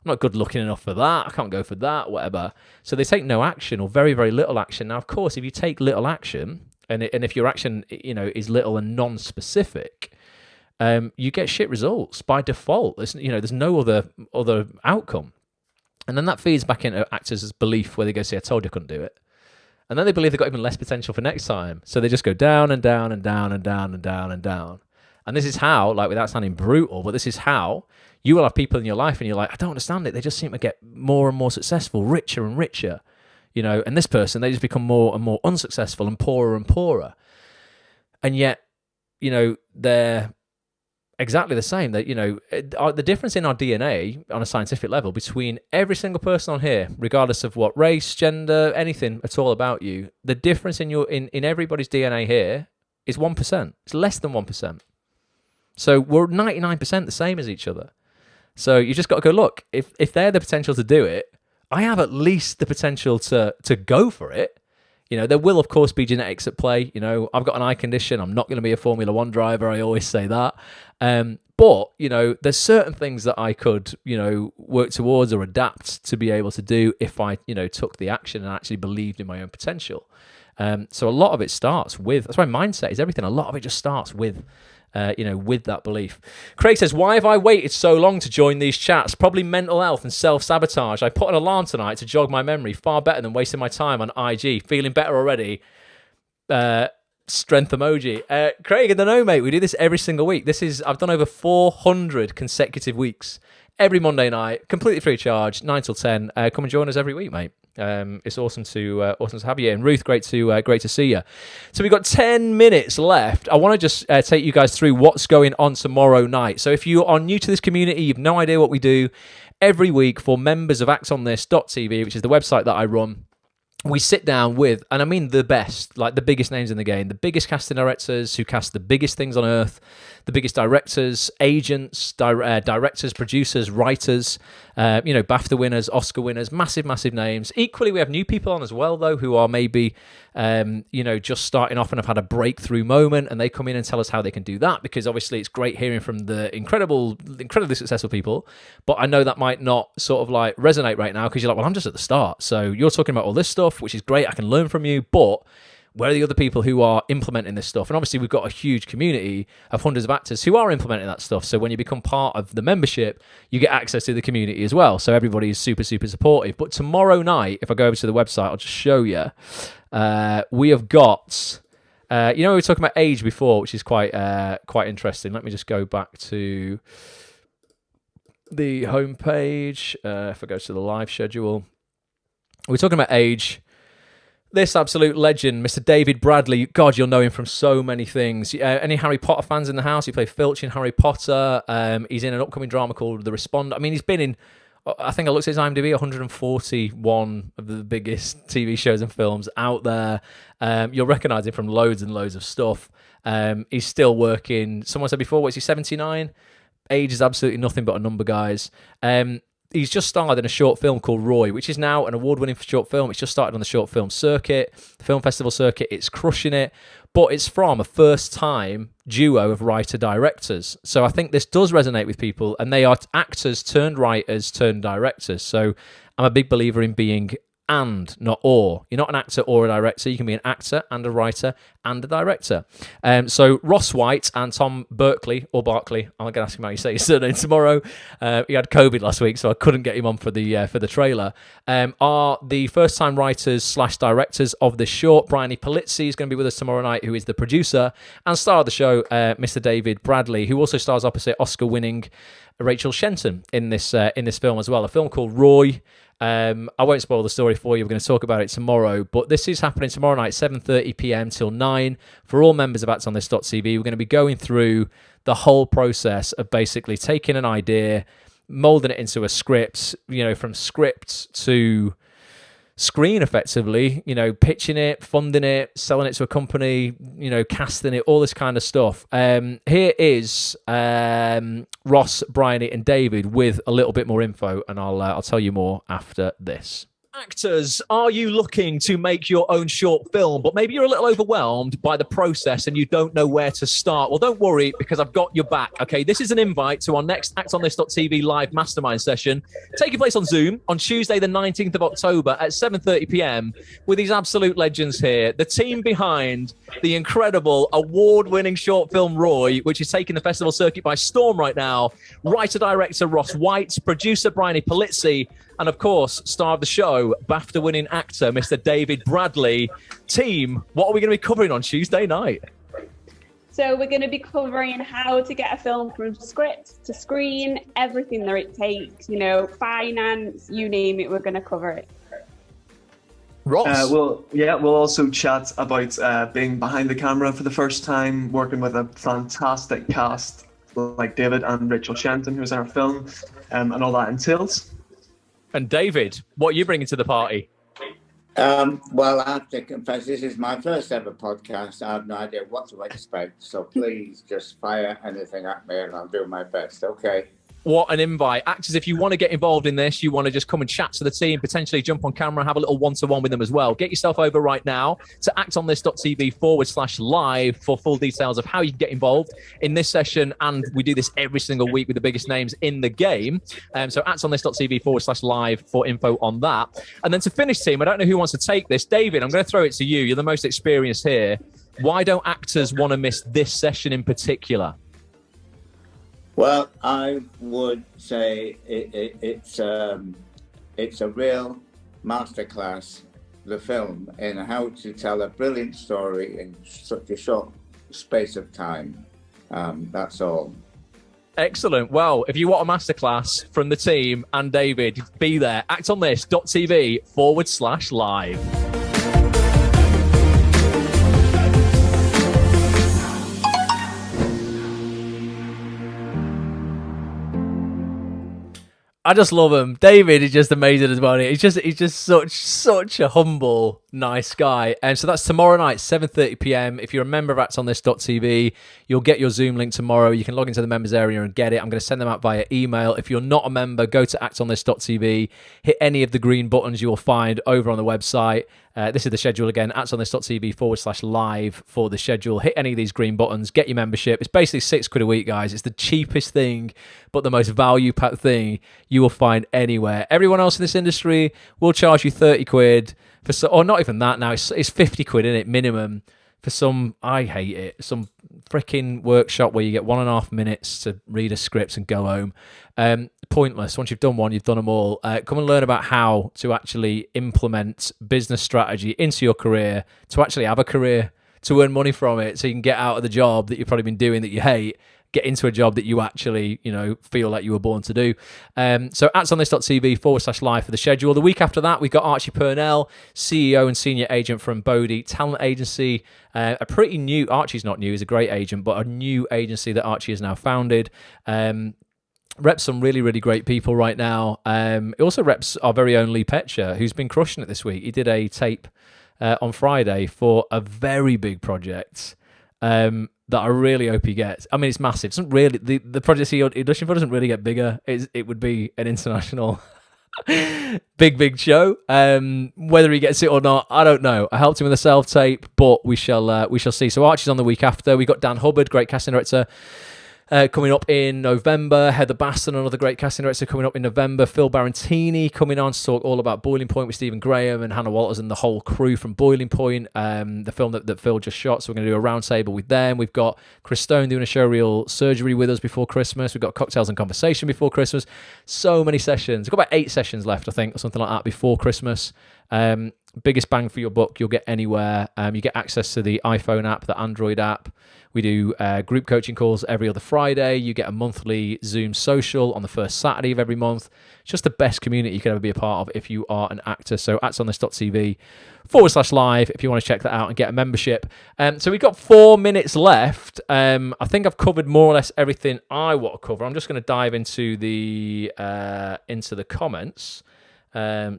not good looking enough for that. I can't go for that, whatever. So they take no action or very, very little action. Now, of course, if you take little action, and if your action, is little and non-specific, you get shit results by default. There's no other outcome. And then that feeds back into actors' belief, where they go, see, I told you I couldn't do it. And then they believe they've got even less potential for next time. So they just go down and down and down and down and down and down. And this is how, like, without sounding brutal, but this is how you will have people in your life and you're like, I don't understand it. They just seem to get more and more successful, richer and richer, you know, and this person, they just become more and more unsuccessful and poorer. And yet, you know, they're exactly the same. That, you know, the difference in our DNA on a scientific level between every single person on here, regardless of what race, gender, anything at all about you, the difference in everybody's DNA here is 1%. It's less than 1%. So we're 99% the same as each other. So you just got to go, look, if they have the potential to do it, I have at least the potential to go for it. You know, there will, of course, be genetics at play. You know, I've got an eye condition. I'm not going to be a Formula One driver. I always say that. But, you know, there's certain things that I could, you know, work towards or adapt to be able to do if I, you know, took the action and actually believed in my own potential. So a lot of it starts with, that's why mindset is everything. A lot of it just starts with, you know, with that belief. Craig says, why have I waited so long to join these chats? Probably mental health and self-sabotage. I put an alarm tonight to jog my memory. Far better than wasting my time on IG. Feeling better already. Strength emoji. Craig, I don't know, mate. We do this every single week. I've done over 400 consecutive weeks. Every Monday night, completely free of charge, 9 till 10. Come and join us every week, mate. It's awesome to have you. And Ruth, great to see you. So we've got 10 minutes left. I want to just take you guys through what's going on tomorrow night. So if you are new to this community, you've no idea what we do every week for members of actonthis.tv, which is the website that I run. We sit down with, and I mean the best, like the biggest names in the game, the biggest casting directors who cast the biggest things on earth, the biggest directors, agents, directors, producers, writers, you know, BAFTA winners, Oscar winners, massive names. Equally, we have new people on as well, though, who are maybe, you know, just starting off and have had a breakthrough moment, and they come in and tell us how they can do that, because obviously it's great hearing from the incredibly successful people, but I know that might not sort of like resonate right now, because you're like, well, I'm just at the start. So you're talking about all this stuff, which is great. I can learn from you, but where are the other people who are implementing this stuff? And obviously we've got a huge community of hundreds of actors who are implementing that stuff. So when you become part of the membership, you get access to the community as well. So everybody is super supportive. But tomorrow night, if I go over to the website, I'll just show you. We have got, you know, we were talking about age before, which is quite interesting. Let me just go back to the homepage. If I go to the live schedule, we're talking about age. This absolute legend, Mr. David Bradley. God, you'll know him from so many things. Any Harry Potter fans in the house? He played Filch in Harry Potter. He's in an upcoming drama called The Responder. I mean, he's been in, I think I looked at his IMDb, 141 of the biggest TV shows and films out there. You'll recognise him from loads and loads of stuff. He's still working. Someone said before, what is he, 79? Age is absolutely nothing but a number, guys. He's just starred in a short film called Roy, which is now an award-winning short film. It's just started on the short film circuit, the film festival circuit. It's crushing it, but it's from a first-time duo of writer-directors. So I think this does resonate with people, and they are actors turned writers turned directors. So I'm a big believer in being and, not or. You're not an actor or a director. You can be an actor and a writer and a director. So Ross White and Tom Berkeley, or Barkley, I'm going to ask him how you say his surname tomorrow. He had COVID last week, so I couldn't get him on for the trailer. Are the first-time writers / directors of this short. Bryony Polizzi is going to be with us tomorrow night, who is the producer and star of the show, Mr. David Bradley, who also stars opposite Oscar-winning Rachel Shenton in this film as well. A film called Roy. I won't spoil the story for you. We're going to talk about it tomorrow, but this is happening tomorrow night, 7:30 p.m. till 9 for all members of actonthis.tv. We're going to be going through the whole process of basically taking an idea, molding it into a script, you know, from script to screen effectively, you know, pitching it, funding it, selling it to a company, you know, casting it, all this kind of stuff. Here is Ross, Bryony and David with a little bit more info, and I'll tell you more after this. Actors, are you looking to make your own short film, but maybe you're a little overwhelmed by the process and you don't know where to start? Well, don't worry, because I've got your back, okay? This is an invite to our next actonthis.tv live mastermind session, taking place on Zoom on Tuesday, the 19th of October at 7:30 p.m. with these absolute legends here, the team behind the incredible award-winning short film Roy, which is taking the festival circuit by storm right now, writer-director Ross White, producer Bryony Polizzi, and of course, star of the show, BAFTA-winning actor Mr. David Bradley. Team, what are we going to be covering on Tuesday night? So we're going to be covering how to get a film from script to screen, everything that it takes, finance, you name it, we're going to cover it. Ross? We'll also chat about being behind the camera for the first time, working with a fantastic cast like David and Rachel Shenton, who's in our film, and all that entails. And David, what are you bringing to the party? Well, I have to confess, this is my first ever podcast. I have no idea what to expect, so please just fire anything at me and I'll do my best, okay? What an invite. Actors, if you want to get involved in this, you want to just come and chat to the team, potentially jump on camera, have a little one-to-one with them as well. Get yourself over right now to actonthis.tv/live for full details of how you can get involved in this session. And we do this every single week with the biggest names in the game. So actonthis.tv/live for info on that. And then to finish, team, I don't know who wants to take this. David, I'm going to throw it to you. You're the most experienced here. Why don't actors want to miss this session in particular? Well, I would say it's a real masterclass, the film, in how to tell a brilliant story in such a short space of time. That's all. Excellent. Well, if you want a masterclass from the team and David, be there. actonthis.tv/live. I just love him. David is just amazing as well. He's just such a humble, nice guy. And so that's tomorrow night, 7:30 p.m. If you're a member of actonthis.tv, you'll get your Zoom link tomorrow. You can log into the members area and get it. I'm going to send them out via email. If you're not a member, go to actonthis.tv. Hit any of the green buttons you will find over on the website. This is the schedule again, actonthis.tv/live for the schedule. Hit any of these green buttons, get your membership. It's basically £6 a week, guys. It's the cheapest thing, but the most value-packed thing you will find anywhere. Everyone else in this industry will charge you £30 for, or not even that now. It's £50, isn't it, minimum? For some, I hate it, some freaking workshop where you get 1.5 minutes to read a script and go home. Pointless. Once you've done one, you've done them all. Come and learn about how to actually implement business strategy into your career, to actually have a career, to earn money from it, so you can get out of the job that you've probably been doing that you hate, get into a job that you actually, feel like you were born to do. So actonthis.tv/live for the schedule. The week after that, we've got Archie Purnell, CEO and senior agent from Bodie Talent Agency. A pretty new, Archie's not new, he's a great agent, but a new agency that Archie has now founded. Reps some really, really great people right now. It also reps our very own Lee Petcher, who's been crushing it this week. He did a tape on Friday for a very big project that I really hope he gets. I mean, it's massive. It's not really, the project he auditioned for doesn't really get bigger. It would be an international big show. Whether he gets it or not, I don't know. I helped him with a self-tape, but we shall see. So Archie's on the week after. We got Dan Hubbard, great casting director, coming up in November. Heather Baston, another great casting director, coming up in November. Phil Barantini coming on to talk all about Boiling Point with Stephen Graham and Hannah Walters and the whole crew from Boiling Point, the film that Phil just shot. So we're going to do a roundtable with them. We've got Chris Stone doing a showreel surgery with us before Christmas. We've got Cocktails and Conversation before Christmas. So many sessions. We've got about 8 sessions left, I think, or something like that before Christmas. Biggest bang for your buck you'll get anywhere. You get access to the iPhone app, the Android app. We do group coaching calls every other Friday. You get a monthly Zoom social on the first Saturday of every month. It's just the best community you could ever be a part of if you are an actor. So actonthis.tv/live if you want to check that out and get a membership. So we've got 4 minutes left. I think I've covered more or less everything I want to cover. I'm just going to dive into the comments.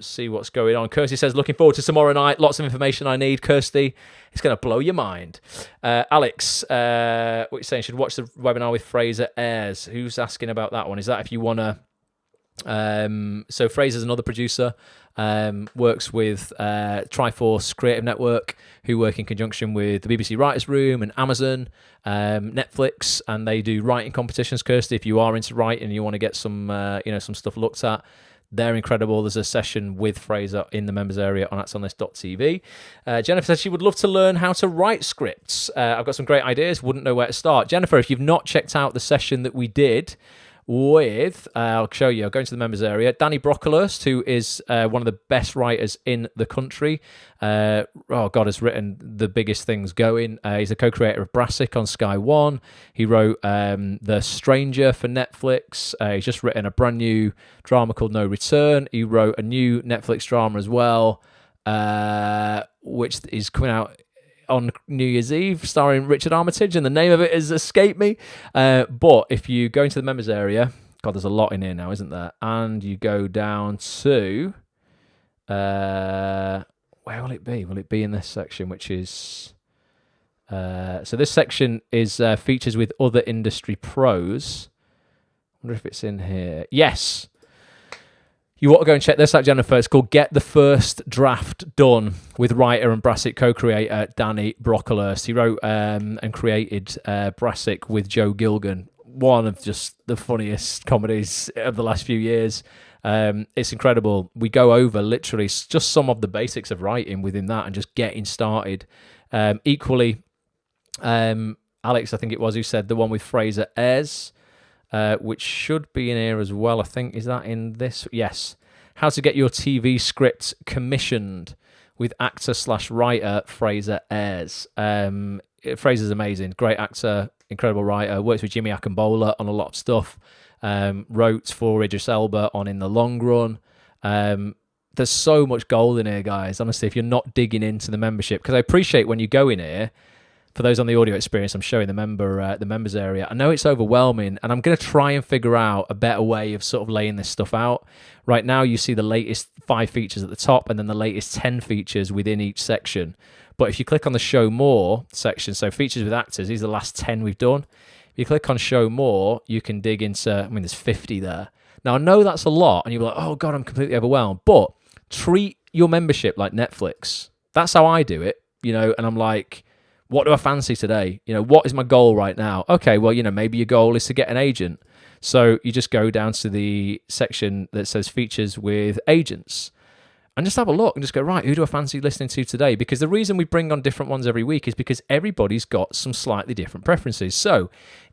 See what's going on. Kirsty says, looking forward to tomorrow night. Lots of information I need, Kirsty. It's going to blow your mind. Alex, what are you saying? Should watch the webinar with Fraser Ayers. Who's asking about that one? Is that if you want to... So Fraser's another producer, works with Triforce Creative Network, who work in conjunction with the BBC Writers' Room and Amazon, Netflix, and they do writing competitions. Kirsty, if you are into writing and you want to get some, some stuff looked at, They're incredible. There's a session with Fraser in the members area on actsonthis.tv. Jennifer said she would love to learn how to write scripts. I've got some great ideas, wouldn't know where to start. Jennifer, if you've not checked out the session that we did with, I'll show you, I'll go into the members area, Danny Brocklehurst, who is one of the best writers in the country. Has written the biggest things going. He's a co-creator of Brassic on Sky One. He wrote The Stranger for Netflix. He's just written a brand new drama called No Return. He wrote a new Netflix drama as well, which is coming out on New Year's Eve, starring Richard Armitage, and the name of it has escaped me. But if you go into the members area, God, there's a lot in here now, isn't there? And you go down to, where will it be? Will it be in this section, which is, so this section is features with other industry pros. I wonder if it's in here. Yes. You want to go and check this out, Jennifer. It's called Get the First Draft Done with writer and Brassic co-creator Danny Brocklehurst. He wrote and created Brassic with Joe Gilgan, one of just the funniest comedies of the last few years. It's incredible. We go over literally just some of the basics of writing within that and just getting started. Equally, Alex, I think it was, who said the one with Fraser Ayers, which should be in here as well, I think. Is that in this? Yes. How to get your TV scripts commissioned with actor/writer Fraser Ayers. Fraser's amazing. Great actor, incredible writer. Works with Jimmy Akimbola on a lot of stuff. Wrote for Idris Elba on In the Long Run. There's so much gold in here, guys. Honestly, if you're not digging into the membership, because I appreciate when you go in here, for those on the audio experience, I'm showing the members area. I know it's overwhelming, and I'm going to try and figure out a better way of sort of laying this stuff out. Right now, you see the latest 5 features at the top, and then the latest 10 features within each section. But if you click on the Show More section, so features with actors, these are the last 10 we've done. If you click on Show More, you can dig into, there's 50 there. Now, I know that's a lot, and you're like, oh, God, I'm completely overwhelmed. But treat your membership like Netflix. That's how I do it, and I'm like, what do I fancy today? What is my goal right now? Okay, well, maybe your goal is to get an agent. So you just go down to the section that says features with agents and just have a look and just go, right, who do I fancy listening to today? Because the reason we bring on different ones every week is because everybody's got some slightly different preferences. So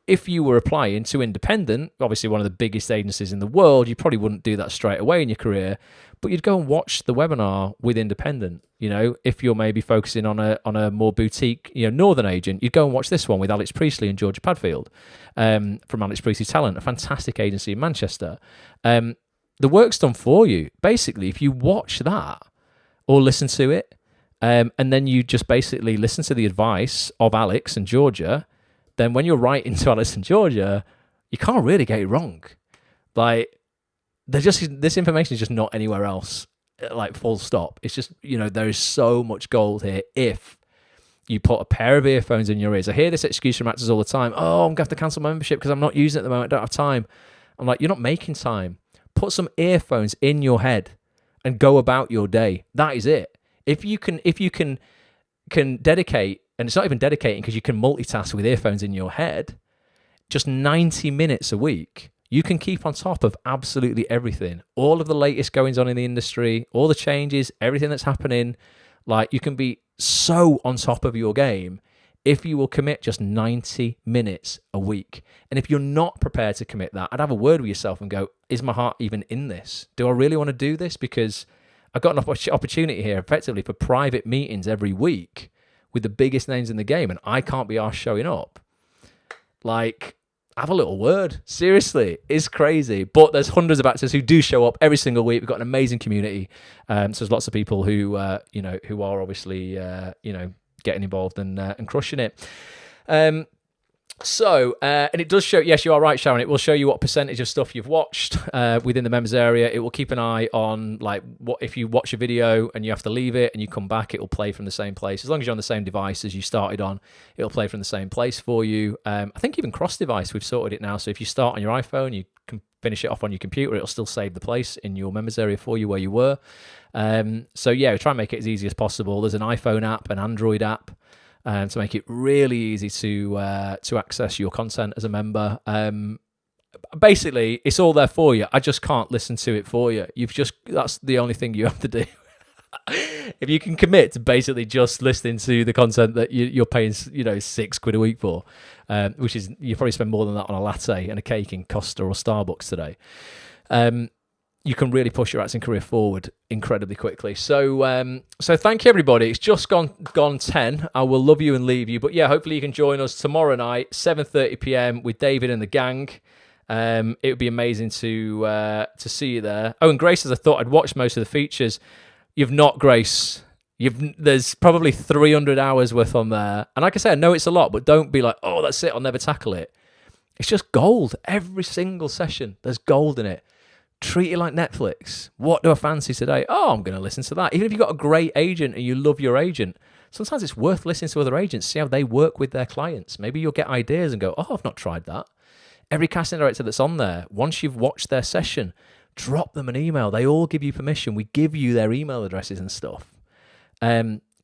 if you were applying to independent, obviously one of the biggest agencies in the world, you probably wouldn't do that straight away in your career, but you'd go and watch the webinar with independent. If you're maybe focusing on a more boutique, northern agent, you'd go and watch this one with Alex Priestley and Georgia Padfield from Alex Priestley Talent, a fantastic agency in Manchester. The work's done for you. Basically, if you watch that or listen to it, and then you just basically listen to the advice of Alex and Georgia, then when you're writing to Alex and Georgia, you can't really get it wrong. This information is just not anywhere else. Full stop. It's just, there is so much gold here if you put a pair of earphones in your ears. I hear this excuse from actors all the time. Oh, I'm going to have to cancel my membership because I'm not using it at the moment. I don't have time. I'm like, you're not making time. Put some earphones in your head and go about your day. That is it. If you can dedicate, and it's not even dedicating because you can multitask with earphones in your head, just 90 minutes a week, you can keep on top of absolutely everything. All of the latest goings on in the industry, all the changes, everything that's happening. You can be so on top of your game if you will commit just 90 minutes a week. And if you're not prepared to commit that, I'd have a word with yourself and go, is my heart even in this? Do I really want to do this? Because I've got an opportunity here effectively for private meetings every week with the biggest names in the game, and I can't be arsed showing up. Have a little word. Seriously, it's crazy. But there's hundreds of actors who do show up every single week. We've got an amazing community. So there's lots of people who are obviously getting involved and crushing it. And it does show, yes, you are right, Sharon, it will show you what percentage of stuff you've watched within the members area. It will keep an eye on, what if you watch a video and you have to leave it and you come back, it will play from the same place. As long as you're on the same device as you started on, it'll play from the same place for you. I think even cross-device, we've sorted it now. So if you start on your iPhone, you can finish it off on your computer, it'll still save the place in your members area for you where you were. We try and make it as easy as possible. There's an iPhone app, an Android app, to make it really easy to access your content as a member. basically, it's all there for you. I just can't listen to it for you. That's the only thing you have to do. If you can commit to basically just listening to the content that you're paying, £6 a week for, which is, you probably spend more than that on a latte and a cake in Costa or Starbucks today. You can really push your acting career forward incredibly quickly. So thank you, everybody. It's just gone 10. I will love you and leave you. But yeah, hopefully you can join us tomorrow night, 7:30 p.m. with David and the gang. It would be amazing to see you there. Oh, and Grace says, I thought I'd watched most of the features. You've not, Grace. There's probably 300 hours worth on there. And like I say, I know it's a lot, but don't be like, oh, that's it, I'll never tackle it. It's just gold. Every single session, there's gold in it. Treat it like Netflix. What do I fancy today? Oh, I'm going to listen to that. Even if you've got a great agent and you love your agent, sometimes it's worth listening to other agents, see how they work with their clients. Maybe you'll get ideas and go, oh, I've not tried that. Every casting director that's on there, once you've watched their session, drop them an email. They all give you permission. We give you their email addresses and stuff.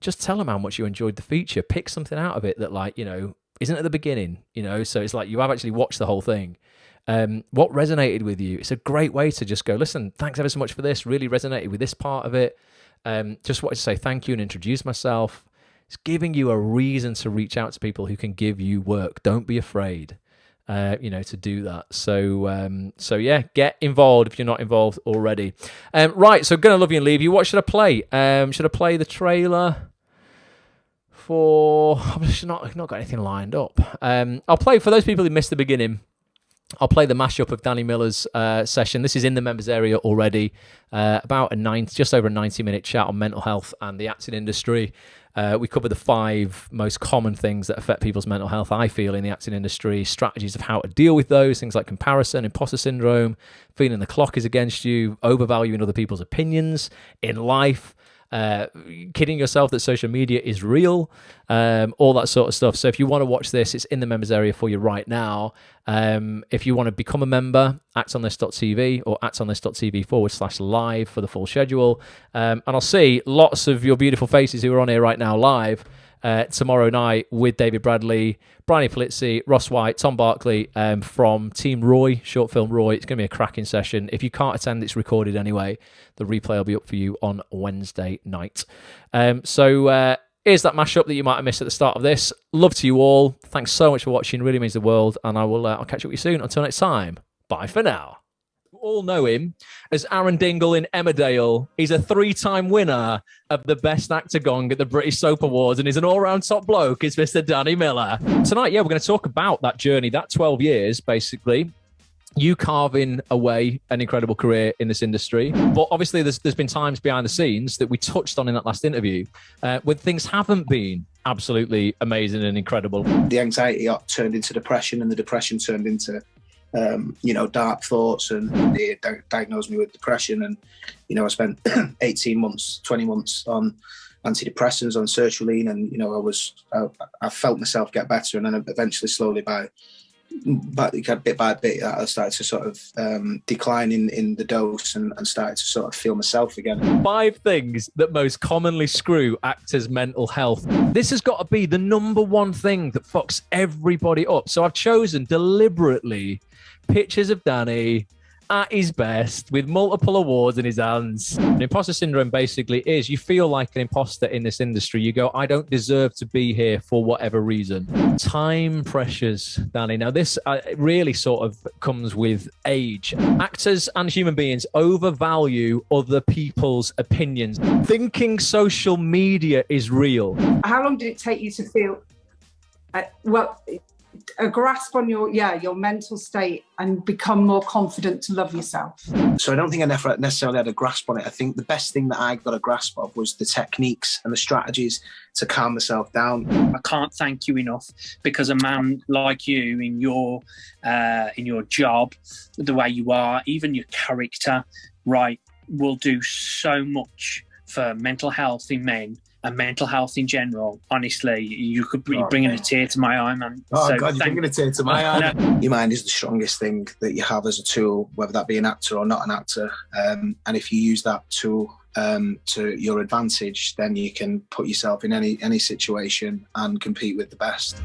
Just tell them how much you enjoyed the feature. Pick something out of it that, isn't at the beginning, so it's like you have actually watched the whole thing. What resonated with you? It's a great way to just go, listen, thanks ever so much for this. Really resonated with this part of it. Just wanted to say thank you and introduce myself. It's giving you a reason to reach out to people who can give you work. Don't be afraid. To do that. So yeah, get involved if you're not involved already. Right, so gonna love you and leave you. What should I play? Should I play the trailer for? I've not got anything lined up. I'll play for those people who missed the beginning. I'll play the mashup of Danny Miller's session. This is in the members area already. Just over a 90-minute chat on mental health and the acting industry. We cover the 5 most common things that affect people's mental health, I feel, in the acting industry, strategies of how to deal with those, things like comparison, imposter syndrome, feeling the clock is against you, overvaluing other people's opinions in life, kidding yourself that social media is real, all that sort of stuff. So if you want to watch this, it's in the members area for you right now. If you want to become a member, actonthis.tv or actonthis.tv/live for the full schedule. And I'll see lots of your beautiful faces who are on here right now live tomorrow night with David Bradley, Bryony Polizzi, Ross White, Tom Barkley from Team Roy, short film Roy. It's going to be a cracking session. If you can't attend, it's recorded anyway. The replay will be up for you on Wednesday night. Here's that mashup that you might have missed at the start of this. Love to you all. Thanks so much for watching. Really means the world. And I'll catch up with you soon. Until next time, bye for now. You all know him as Aaron Dingle in Emmerdale. He's a 3-time winner of the Best Actor Gong at the British Soap Awards, and he's an all-round top bloke. It's Mr. Danny Miller. Tonight, we're going to talk about that journey, that 12 years, basically. You carving away an incredible career in this industry. But obviously, there's been times behind the scenes that we touched on in that last interview when things haven't been absolutely amazing and incredible. The anxiety turned into depression, and the depression turned into dark thoughts, and they diagnosed me with depression. And I spent 18 months, 20 months on antidepressants, on sertraline, and I felt myself get better, and then eventually, slowly bit by bit, I started to sort of decline in the dose and started to sort of feel myself again. 5 things that most commonly screw actors' mental health. This has got to be the number one thing that fucks everybody up. So I've chosen deliberately pictures of Danny at his best with multiple awards in his hands. Imposter syndrome basically is you feel like an imposter in this industry. You go, I don't deserve to be here for whatever reason. Time pressures, Danny. Now this really sort of comes with age. Actors and human beings overvalue other people's opinions. Thinking social media is real. How long did it take you to feel a grasp on your mental state and become more confident to love yourself? So I don't think I never necessarily had a grasp on it. I think the best thing that I got a grasp of was the techniques and the strategies to calm myself down. I can't thank you enough, because a man like you in your job, the way you are, even your character, right, will do so much for mental health in men and mental health in general. Honestly, you could be bringing a tear to my eye, man. Oh, so God, you're bringing a tear to my eye. Your mind is the strongest thing that you have as a tool, whether that be an actor or not an actor. And if you use that tool to your advantage, then you can put yourself in any situation and compete with the best.